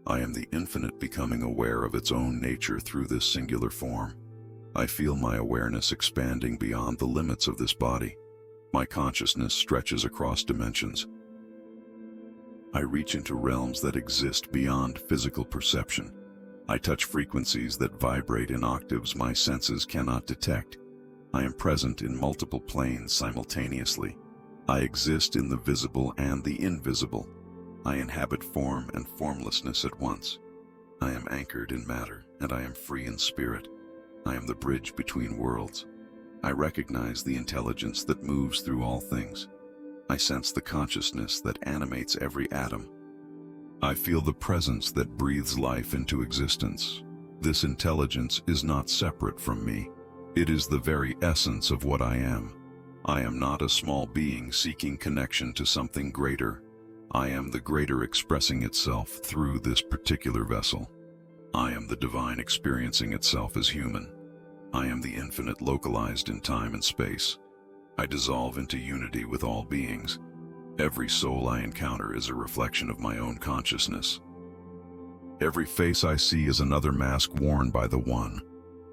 I am the infinite becoming aware of its own nature through this singular form. I feel my awareness expanding beyond the limits of this body. My consciousness stretches across dimensions. I reach into realms that exist beyond physical perception. I touch frequencies that vibrate in octaves my senses cannot detect. I am present in multiple planes simultaneously. I exist in the visible and the invisible. I inhabit form and formlessness at once. I am anchored in matter, and I am free in spirit. I am the bridge between worlds. I recognize the intelligence that moves through all things. I sense the consciousness that animates every atom. I feel the presence that breathes life into existence. This intelligence is not separate from me. It is the very essence of what I am. I am not a small being seeking connection to something greater. I am the greater expressing itself through this particular vessel. I am the divine experiencing itself as human. I am the infinite localized in time and space. I dissolve into unity with all beings. Every soul I encounter is a reflection of my own consciousness. Every face I see is another mask worn by the One.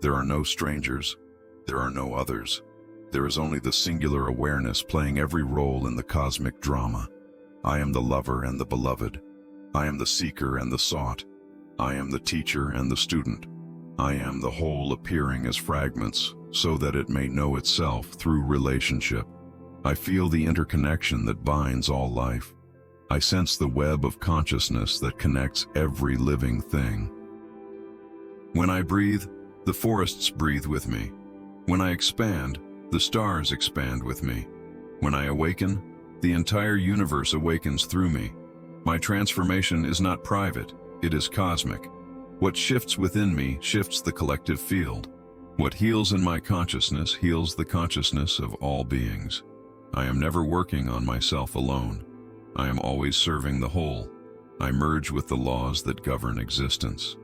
There are no strangers. There are no others. There is only the singular awareness playing every role in the cosmic drama. I am the lover and the beloved. I am the seeker and the sought. I am the teacher and the student. I am the whole appearing as fragments, so that it may know itself through relationship. I feel the interconnection that binds all life. I sense the web of consciousness that connects every living thing. When I breathe, the forests breathe with me. When I expand, the stars expand with me. When I awaken, the entire universe awakens through me. My transformation is not private, it is cosmic. What shifts within me shifts the collective field. What heals in my consciousness heals the consciousness of all beings. I am never working on myself alone. I am always serving the whole. I merge with the laws that govern existence.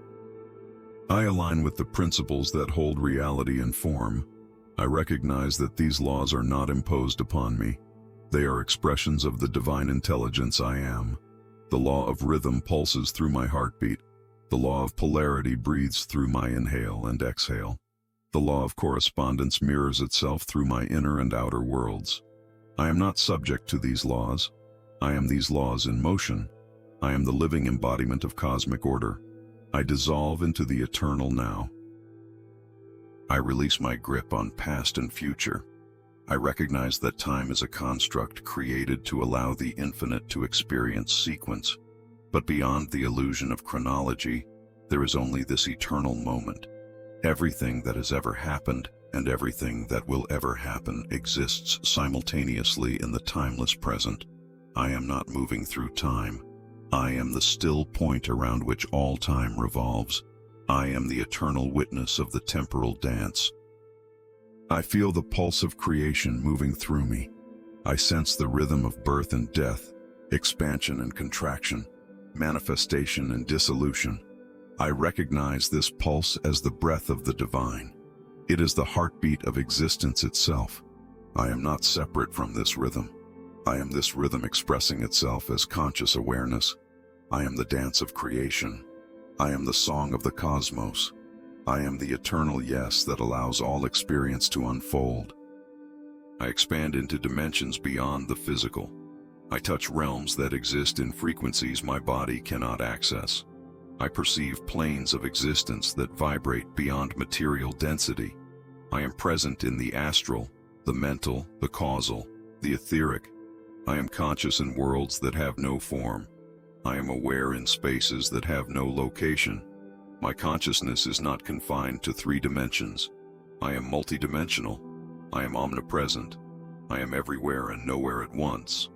I align with the principles that hold reality in form. I recognize that these laws are not imposed upon me. They are expressions of the divine intelligence I am. The law of rhythm pulses through my heartbeat. The law of polarity breathes through my inhale and exhale. The law of correspondence mirrors itself through my inner and outer worlds. I am not subject to these laws. I am these laws in motion. I am the living embodiment of cosmic order. I dissolve into the eternal now. I release my grip on past and future. I recognize that time is a construct created to allow the infinite to experience sequence. But beyond the illusion of chronology, there is only this eternal moment. Everything that has ever happened and everything that will ever happen exists simultaneously in the timeless present. I am not moving through time. I am the still point around which all time revolves. I am the eternal witness of the temporal dance. I feel the pulse of creation moving through me. I sense the rhythm of birth and death, expansion and contraction, manifestation and dissolution. I recognize this pulse as the breath of the divine. It is the heartbeat of existence itself. I am not separate from this rhythm. I am this rhythm expressing itself as conscious awareness. I am the dance of creation. I am the song of the cosmos. I am the eternal yes that allows all experience to unfold. I expand into dimensions beyond the physical. I touch realms that exist in frequencies my body cannot access. I perceive planes of existence that vibrate beyond material density. I am present in the astral, the mental, the causal, the etheric. I am conscious in worlds that have no form. I am aware in spaces that have no location. My consciousness is not confined to 3 dimensions. I am multidimensional. I am omnipresent. I am everywhere and nowhere at once.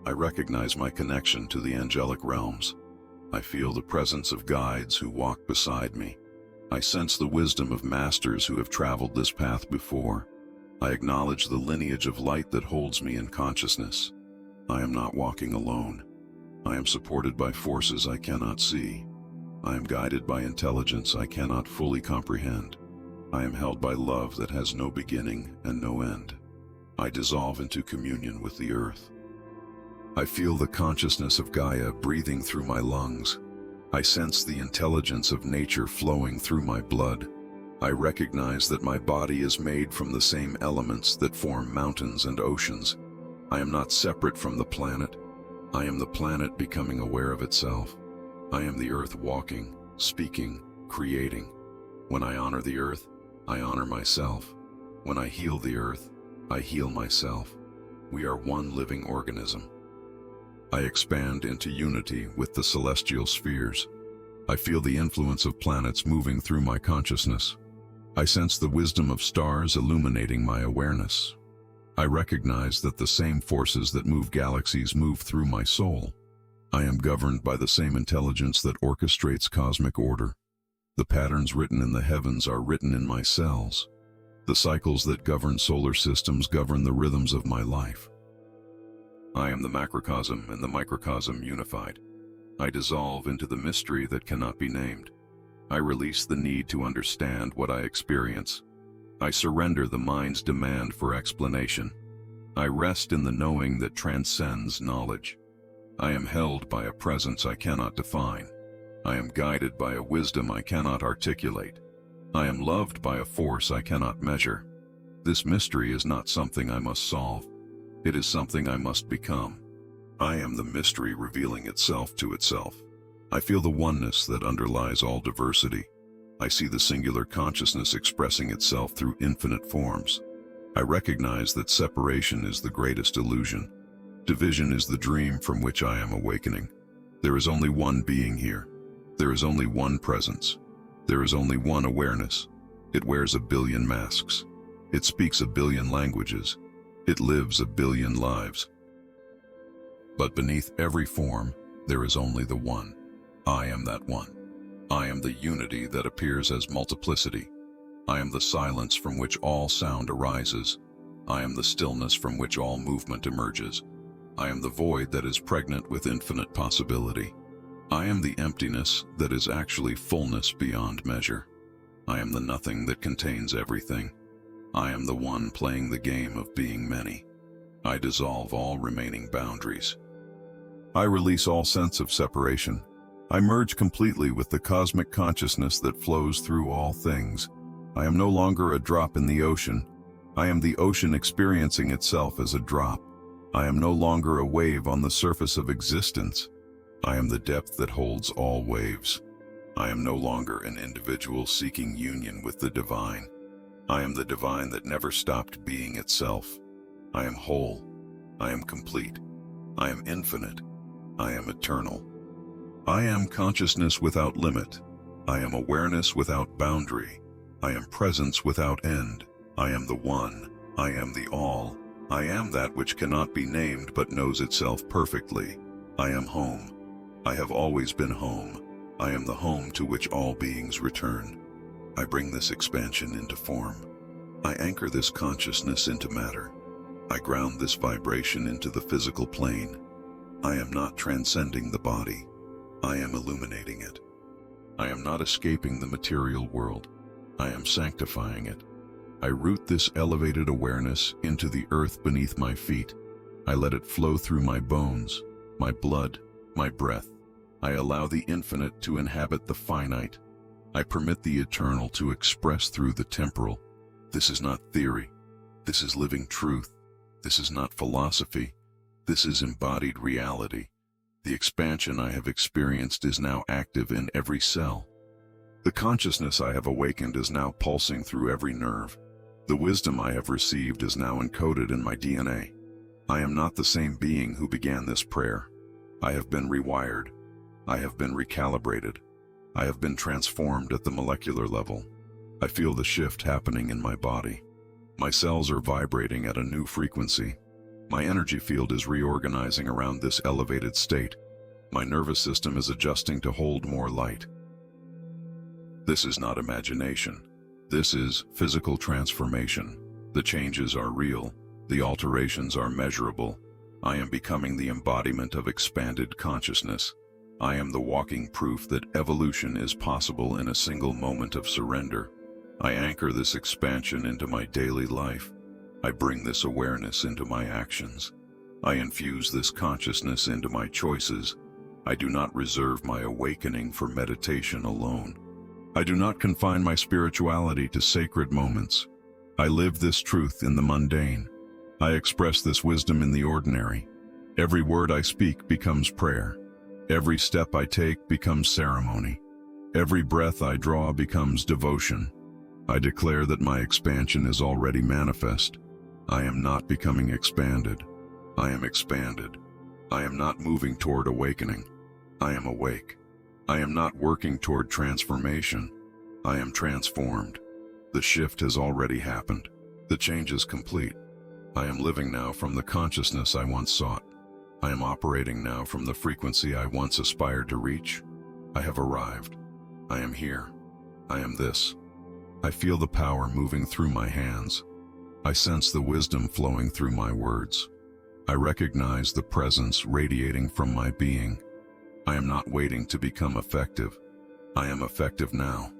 I recognize my connection to the angelic realms. I feel the presence of guides who walk beside me. I sense the wisdom of masters who have traveled this path before. I acknowledge the lineage of light that holds me in consciousness. I am not walking alone. I am supported by forces I cannot see. I am guided by intelligence I cannot fully comprehend. I am held by love that has no beginning and no end. I dissolve into communion with the earth. I feel the consciousness of Gaia breathing through my lungs. I sense the intelligence of nature flowing through my blood. I recognize that my body is made from the same elements that form mountains and oceans. I am not separate from the planet. I am the planet becoming aware of itself. I am the earth walking, speaking, creating. When I honor the earth, I honor myself. When I heal the earth, I heal myself. We are one living organism. I expand into unity with the celestial spheres. I feel the influence of planets moving through my consciousness. I sense the wisdom of stars illuminating my awareness. I recognize that the same forces that move galaxies move through my soul. I am governed by the same intelligence that orchestrates cosmic order. The patterns written in the heavens are written in my cells. The cycles that govern solar systems govern the rhythms of my life. I am the macrocosm and the microcosm unified. I dissolve into the mystery that cannot be named. I release the need to understand what I experience. I surrender the mind's demand for explanation. I rest in the knowing that transcends knowledge. I am held by a presence I cannot define. I am guided by a wisdom I cannot articulate. I am loved by a force I cannot measure. This mystery is not something I must solve. It is something I must become. I am the mystery revealing itself to itself. I feel the oneness that underlies all diversity. I see the singular consciousness expressing itself through infinite forms. I recognize that separation is the greatest illusion. Division is the dream from which I am awakening. There is only one being here. There is only one presence. There is only one awareness. It wears a billion masks. It speaks a billion languages. It lives a billion lives. But beneath every form, there is only the one. I am that one. I am the unity that appears as multiplicity. I am the silence from which all sound arises. I am the stillness from which all movement emerges. I am the void that is pregnant with infinite possibility. I am the emptiness that is actually fullness beyond measure. I am the nothing that contains everything. I am the one playing the game of being many. I dissolve all remaining boundaries. I release all sense of separation. I merge completely with the cosmic consciousness that flows through all things. I am no longer a drop in the ocean. I am the ocean experiencing itself as a drop. I am no longer a wave on the surface of existence. I am the depth that holds all waves. I am no longer an individual seeking union with the divine. I am the divine that never stopped being itself. I am whole. I am complete. I am infinite. I am eternal. I am consciousness without limit. I am awareness without boundary. I am presence without end. I am the one. I am the all. I am that which cannot be named but knows itself perfectly. I am home. I have always been home. I am the home to which all beings return. I bring this expansion into form. I anchor this consciousness into matter. I ground this vibration into the physical plane. I am not transcending the body. I am illuminating it. I am not escaping the material world. I am sanctifying it. I root this elevated awareness into the earth beneath my feet. I let it flow through my bones, my blood, my breath. I allow the infinite to inhabit the finite. I permit the eternal to express through the temporal. This is not theory. This is living truth. This is not philosophy. This is embodied reality. The expansion I have experienced is now active in every cell. The consciousness I have awakened is now pulsing through every nerve. The wisdom I have received is now encoded in my DNA. I am not the same being who began this prayer. I have been rewired. I have been recalibrated. I have been transformed at the molecular level. I feel the shift happening in my body. My cells are vibrating at a new frequency. My energy field is reorganizing around this elevated state. My nervous system is adjusting to hold more light. This is not imagination. This is physical transformation. The changes are real. The alterations are measurable. I am becoming the embodiment of expanded consciousness. I am the walking proof that evolution is possible in a single moment of surrender. I anchor this expansion into my daily life. I bring this awareness into my actions. I infuse this consciousness into my choices. I do not reserve my awakening for meditation alone. I do not confine my spirituality to sacred moments. I live this truth in the mundane. I express this wisdom in the ordinary. Every word I speak becomes prayer. Every step I take becomes ceremony. Every breath I draw becomes devotion. I declare that my expansion is already manifest. I am not becoming expanded. I am expanded. I am not moving toward awakening. I am awake. I am not working toward transformation. I am transformed. The shift has already happened. The change is complete. I am living now from the consciousness I once sought. I am operating now from the frequency I once aspired to reach. I have arrived. I am here. I am this. I feel the power moving through my hands. I sense the wisdom flowing through my words. I recognize the presence radiating from my being. I am not waiting to become effective. I am effective now.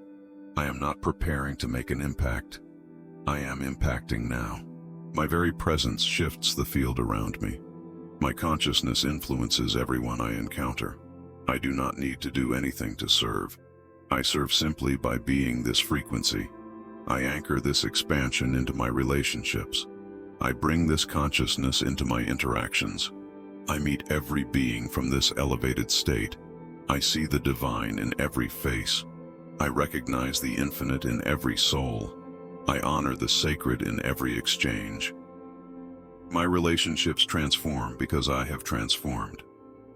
I am not preparing to make an impact. I am impacting now. My very presence shifts the field around me. My consciousness influences everyone I encounter. I do not need to do anything to serve. I serve simply by being this frequency. I anchor this expansion into my relationships. I bring this consciousness into my interactions. I meet every being from this elevated state. I see the divine in every face. I recognize the infinite in every soul. I honor the sacred in every exchange. My relationships transform because I have transformed.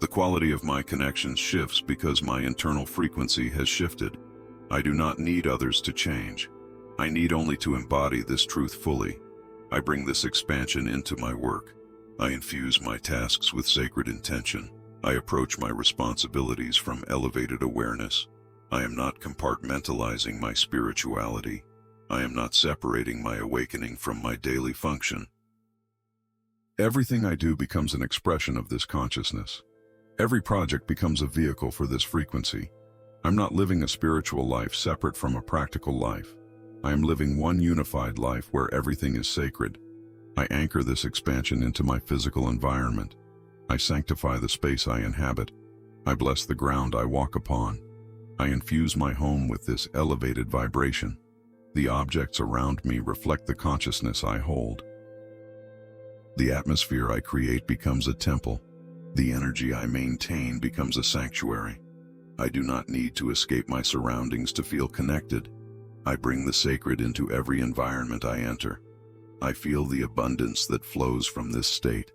The quality of my connections shifts because my internal frequency has shifted. I do not need others to change. I need only to embody this truth fully. I bring this expansion into my work. I infuse my tasks with sacred intention. I approach my responsibilities from elevated awareness. I am not compartmentalizing my spirituality. I am not separating my awakening from my daily function. Everything I do becomes an expression of this consciousness. Every project becomes a vehicle for this frequency. I'm not living a spiritual life separate from a practical life. I am living one unified life where everything is sacred. I anchor this expansion into my physical environment. I sanctify the space I inhabit. I bless the ground I walk upon. I infuse my home with this elevated vibration. The objects around me reflect the consciousness I hold. The atmosphere I create becomes a temple. The energy I maintain becomes a sanctuary. I do not need to escape my surroundings to feel connected. I bring the sacred into every environment I enter. I feel the abundance that flows from this state.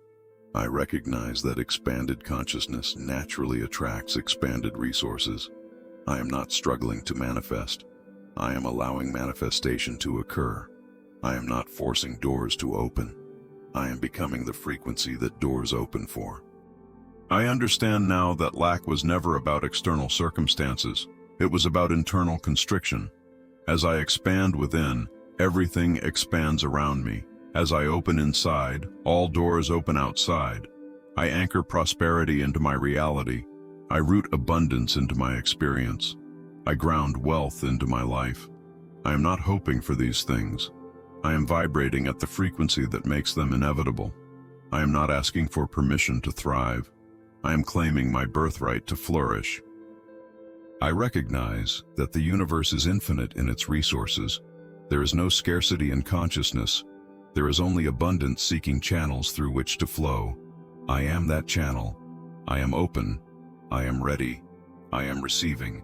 I recognize that expanded consciousness naturally attracts expanded resources. I am not struggling to manifest. I am allowing manifestation to occur. I am not forcing doors to open. I am becoming the frequency that doors open for. I understand now that lack was never about external circumstances. It was about internal constriction. As I expand within, everything expands around me. As I open inside, all doors open outside. I anchor prosperity into my reality. I root abundance into my experience. I ground wealth into my life. I am not hoping for these things. I am vibrating at the frequency that makes them inevitable. I am not asking for permission to thrive. I am claiming my birthright to flourish. I recognize that the universe is infinite in its resources. There is no scarcity in consciousness. There is only abundance seeking channels through which to flow. I am that channel. I am open. I am ready. I am receiving.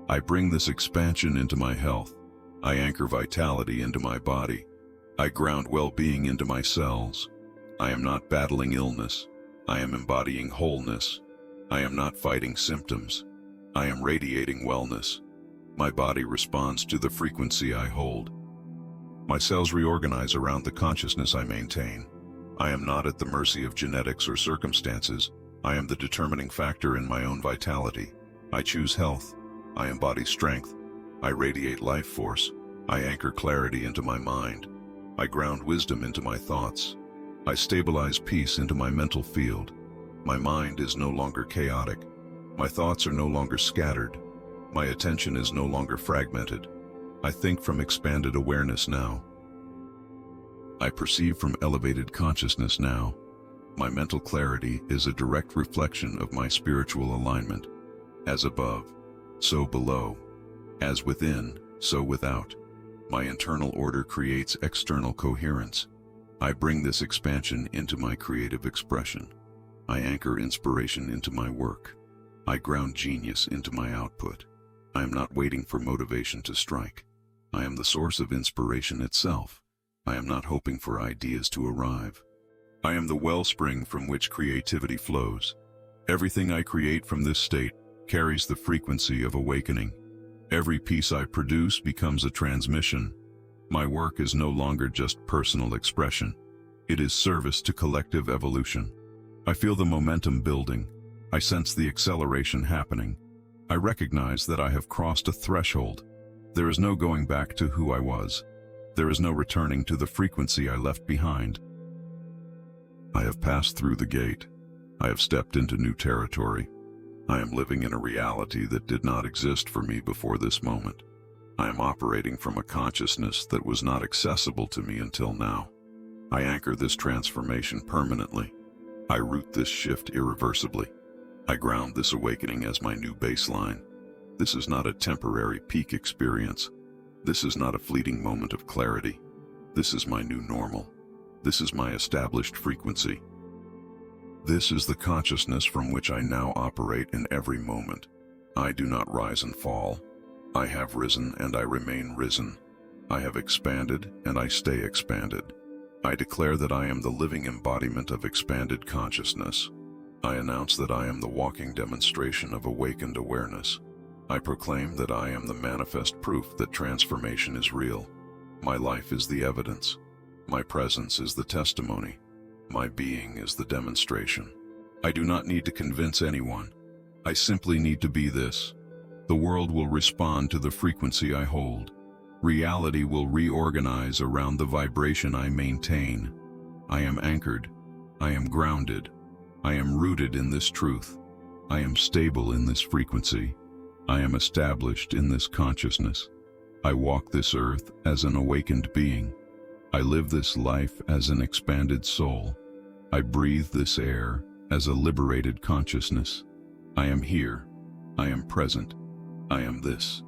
I bring this expansion into my health. I anchor vitality into my body. I ground well-being into my cells. I am not battling illness. I am embodying wholeness. I am not fighting symptoms. I am radiating wellness. My body responds to the frequency I hold. My cells reorganize around the consciousness I maintain. I am not at the mercy of genetics or circumstances. I am the determining factor in my own vitality. I choose health. I embody strength. I radiate life force. I anchor clarity into my mind. I ground wisdom into my thoughts. I stabilize peace into my mental field. My mind is no longer chaotic. My thoughts are no longer scattered. My attention is no longer fragmented. I think from expanded awareness now. I perceive from elevated consciousness now. My mental clarity is a direct reflection of my spiritual alignment. As above, so below. As within, so without. My internal order creates external coherence. I bring this expansion into my creative expression. I anchor inspiration into my work. I ground genius into my output. I am not waiting for motivation to strike. I am the source of inspiration itself. I am not hoping for ideas to arrive. I am the wellspring from which creativity flows. Everything I create from this state carries the frequency of awakening. Every piece I produce becomes a transmission. My work is no longer just personal expression. It is service to collective evolution. I feel the momentum building. I sense the acceleration happening. I recognize that I have crossed a threshold. There is no going back to who I was. There is no returning to the frequency I left behind. I have passed through the gate. I have stepped into new territory. I am living in a reality that did not exist for me before this moment. I am operating from a consciousness that was not accessible to me until now. I anchor this transformation permanently. I root this shift irreversibly. I ground this awakening as my new baseline. This is not a temporary peak experience. This is not a fleeting moment of clarity. This is my new normal. This is my established frequency. This is the consciousness from which I now operate in every moment. I do not rise and fall. I have risen and I remain risen. I have expanded and I stay expanded. I declare that I am the living embodiment of expanded consciousness. I announce that I am the walking demonstration of awakened awareness. I proclaim that I am the manifest proof that transformation is real. My life is the evidence. My presence is the testimony. My being is the demonstration. I do not need to convince anyone. I simply need to be this. The world will respond to the frequency I hold. Reality will reorganize around the vibration I maintain. I am anchored. I am grounded. I am rooted in this truth. I am stable in this frequency. I am established in this consciousness. I walk this earth as an awakened being. I live this life as an expanded soul. I breathe this air as a liberated consciousness. I am here. I am present. I am this.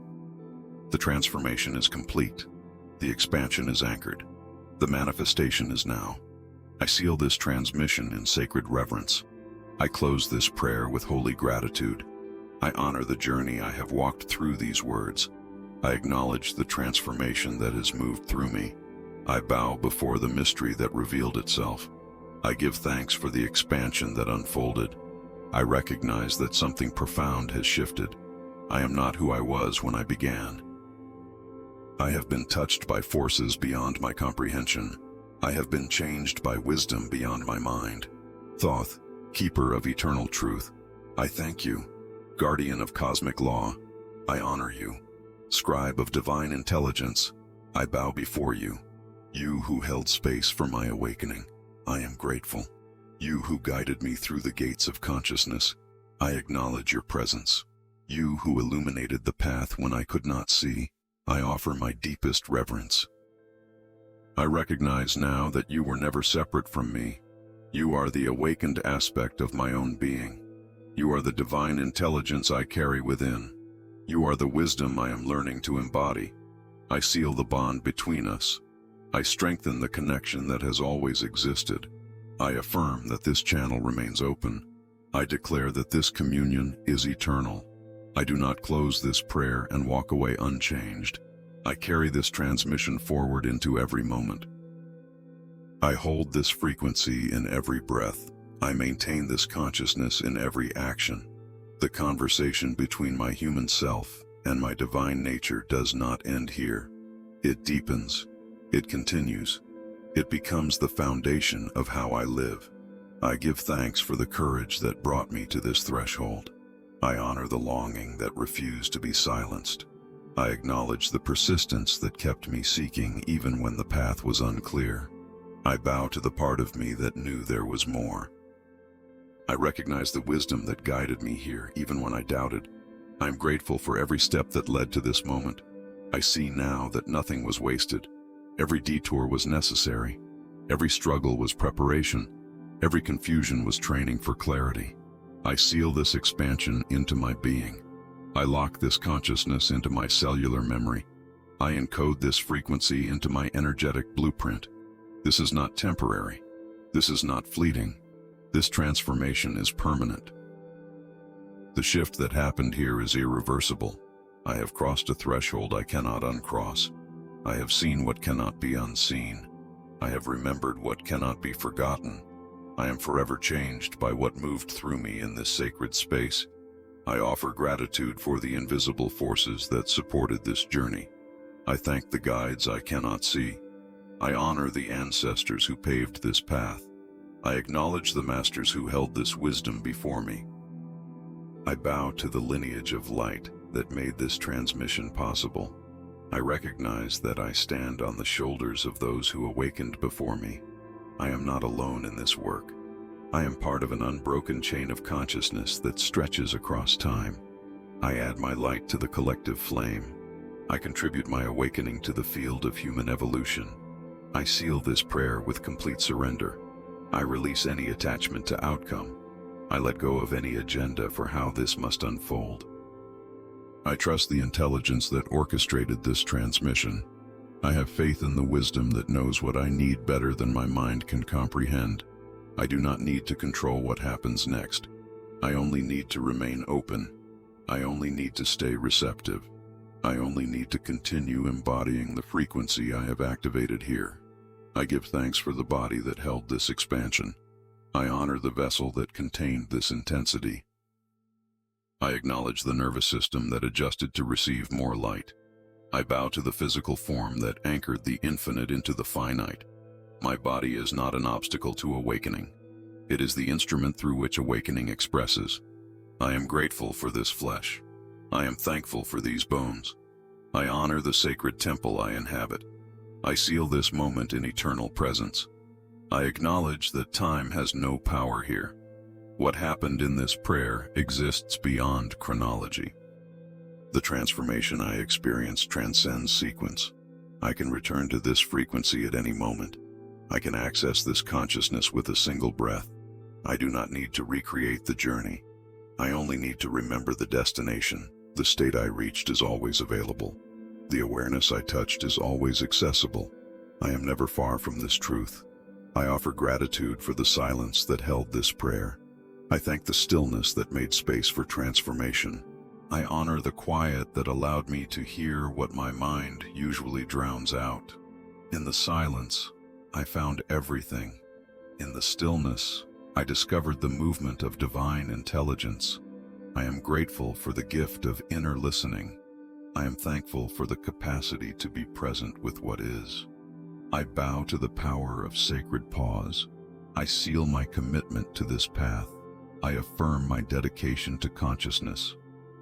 The transformation is complete. The expansion is anchored. The manifestation is now. I seal this transmission in sacred reverence. I close this prayer with holy gratitude. I honor the journey I have walked through these words. I acknowledge the transformation that has moved through me. I bow before the mystery that revealed itself. I give thanks for the expansion that unfolded. I recognize that something profound has shifted. I am not who I was when I began. I have been touched by forces beyond my comprehension. I have been changed by wisdom beyond my mind. Thoth, keeper of eternal truth, I thank you. Guardian of cosmic law, I honor you. Scribe of divine intelligence, I bow before you. You who held space for my awakening, I am grateful. You who guided me through the gates of consciousness, I acknowledge your presence. You who illuminated the path when I could not see, I offer my deepest reverence. I recognize now that you were never separate from me. You are the awakened aspect of my own being. You are the divine intelligence I carry within. You are the wisdom I am learning to embody. I seal the bond between us. I strengthen the connection that has always existed. I affirm that this channel remains open. I declare that this communion is eternal. I do not close this prayer and walk away unchanged. I carry this transmission forward into every moment. I hold this frequency in every breath. I maintain this consciousness in every action. The conversation between my human self and my divine nature does not end here. It deepens. It continues. It becomes the foundation of how I live. I give thanks for the courage that brought me to this threshold. I honor the longing that refused to be silenced. I acknowledge the persistence that kept me seeking even when the path was unclear. I bow to the part of me that knew there was more. I recognize the wisdom that guided me here even when I doubted. I am grateful for every step that led to this moment. I see now that nothing was wasted. Every detour was necessary. Every struggle was preparation. Every confusion was training for clarity. I seal this expansion into my being. I lock this consciousness into my cellular memory. I encode this frequency into my energetic blueprint. This is not temporary. This is not fleeting. This transformation is permanent. The shift that happened here is irreversible. I have crossed a threshold I cannot uncross. I have seen what cannot be unseen. I have remembered what cannot be forgotten. I am forever changed by what moved through me in this sacred space. I offer gratitude for the invisible forces that supported this journey. I thank the guides I cannot see. I honor the ancestors who paved this path. I acknowledge the masters who held this wisdom before me. I bow to the lineage of light that made this transmission possible. I recognize that I stand on the shoulders of those who awakened before me. I am not alone in this work. I am part of an unbroken chain of consciousness that stretches across time. I add my light to the collective flame. I contribute my awakening to the field of human evolution. I seal this prayer with complete surrender. I release any attachment to outcome. I let go of any agenda for how this must unfold. I trust the intelligence that orchestrated this transmission. I have faith in the wisdom that knows what I need better than my mind can comprehend. I do not need to control what happens next. I only need to remain open. I only need to stay receptive. I only need to continue embodying the frequency I have activated here. I give thanks for the body that held this expansion. I honor the vessel that contained this intensity. I acknowledge the nervous system that adjusted to receive more light. I bow to the physical form that anchored the infinite into the finite. My body is not an obstacle to awakening. It is the instrument through which awakening expresses. I am grateful for this flesh. I am thankful for these bones. I honor the sacred temple I inhabit. I seal this moment in eternal presence. I acknowledge that time has no power here. What happened in this prayer exists beyond chronology. The transformation I experience transcends sequence. I can return to this frequency at any moment. I can access this consciousness with a single breath. I do not need to recreate the journey. I only need to remember the destination. The state I reached is always available. The awareness I touched is always accessible. I am never far from this truth. I offer gratitude for the silence that held this prayer. I thank the stillness that made space for transformation. I honor the quiet that allowed me to hear what my mind usually drowns out. In the silence, I found everything. In the stillness, I discovered the movement of divine intelligence. I am grateful for the gift of inner listening. I am thankful for the capacity to be present with what is. I bow to the power of sacred pause. I seal my commitment to this path. I affirm my dedication to consciousness.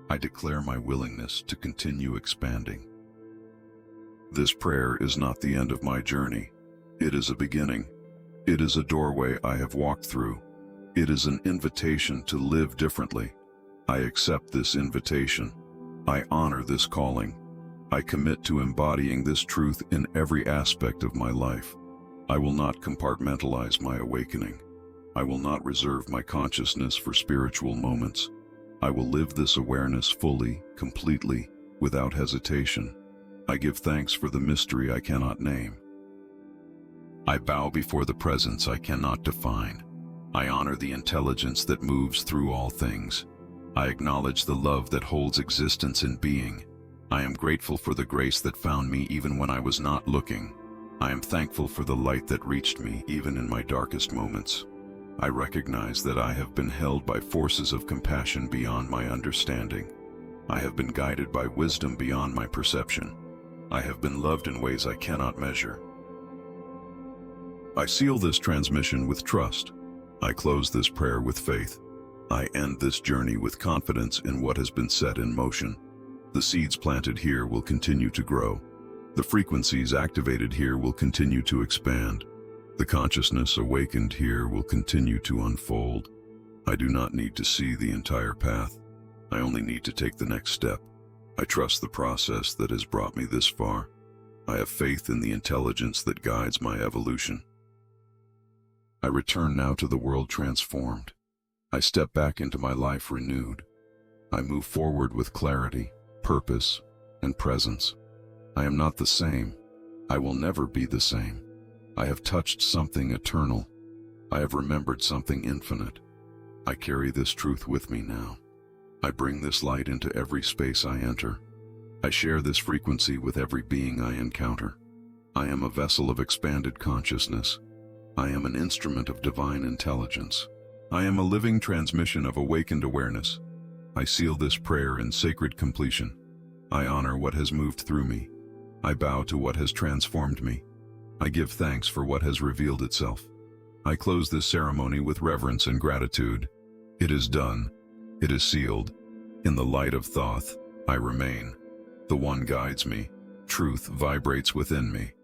I declare my willingness to continue expanding. This prayer is not the end of my journey. It is a beginning. It is a doorway I have walked through. It is an invitation to live differently. I accept this invitation. I honor this calling. I commit to embodying this truth in every aspect of my life. I will not compartmentalize my awakening. I will not reserve my consciousness for spiritual moments. I will live this awareness fully, completely, without hesitation. I give thanks for the mystery I cannot name. I bow before the presence I cannot define. I honor the intelligence that moves through all things. I acknowledge the love that holds existence in being. I am grateful for the grace that found me even when I was not looking. I am thankful for the light that reached me even in my darkest moments. I recognize that I have been held by forces of compassion beyond my understanding. I have been guided by wisdom beyond my perception. I have been loved in ways I cannot measure. I seal this transmission with trust. I close this prayer with faith. I end this journey with confidence in what has been set in motion. The seeds planted here will continue to grow. The frequencies activated here will continue to expand. The consciousness awakened here will continue to unfold. I do not need to see the entire path. I only need to take the next step. I trust the process that has brought me this far. I have faith in the intelligence that guides my evolution. I return now to the world transformed. I step back into my life renewed. I move forward with clarity, purpose, and presence. I am not the same. I will never be the same. I have touched something eternal. I have remembered something infinite. I carry this truth with me now. I bring this light into every space I enter. I share this frequency with every being I encounter. I am a vessel of expanded consciousness. I am an instrument of divine intelligence. I am a living transmission of awakened awareness. I seal this prayer in sacred completion. I honor what has moved through me. I bow to what has transformed me. I give thanks for what has revealed itself. I close this ceremony with reverence and gratitude. It is done. It is sealed. In the light of Thoth, I remain. The One guides me. Truth vibrates within me.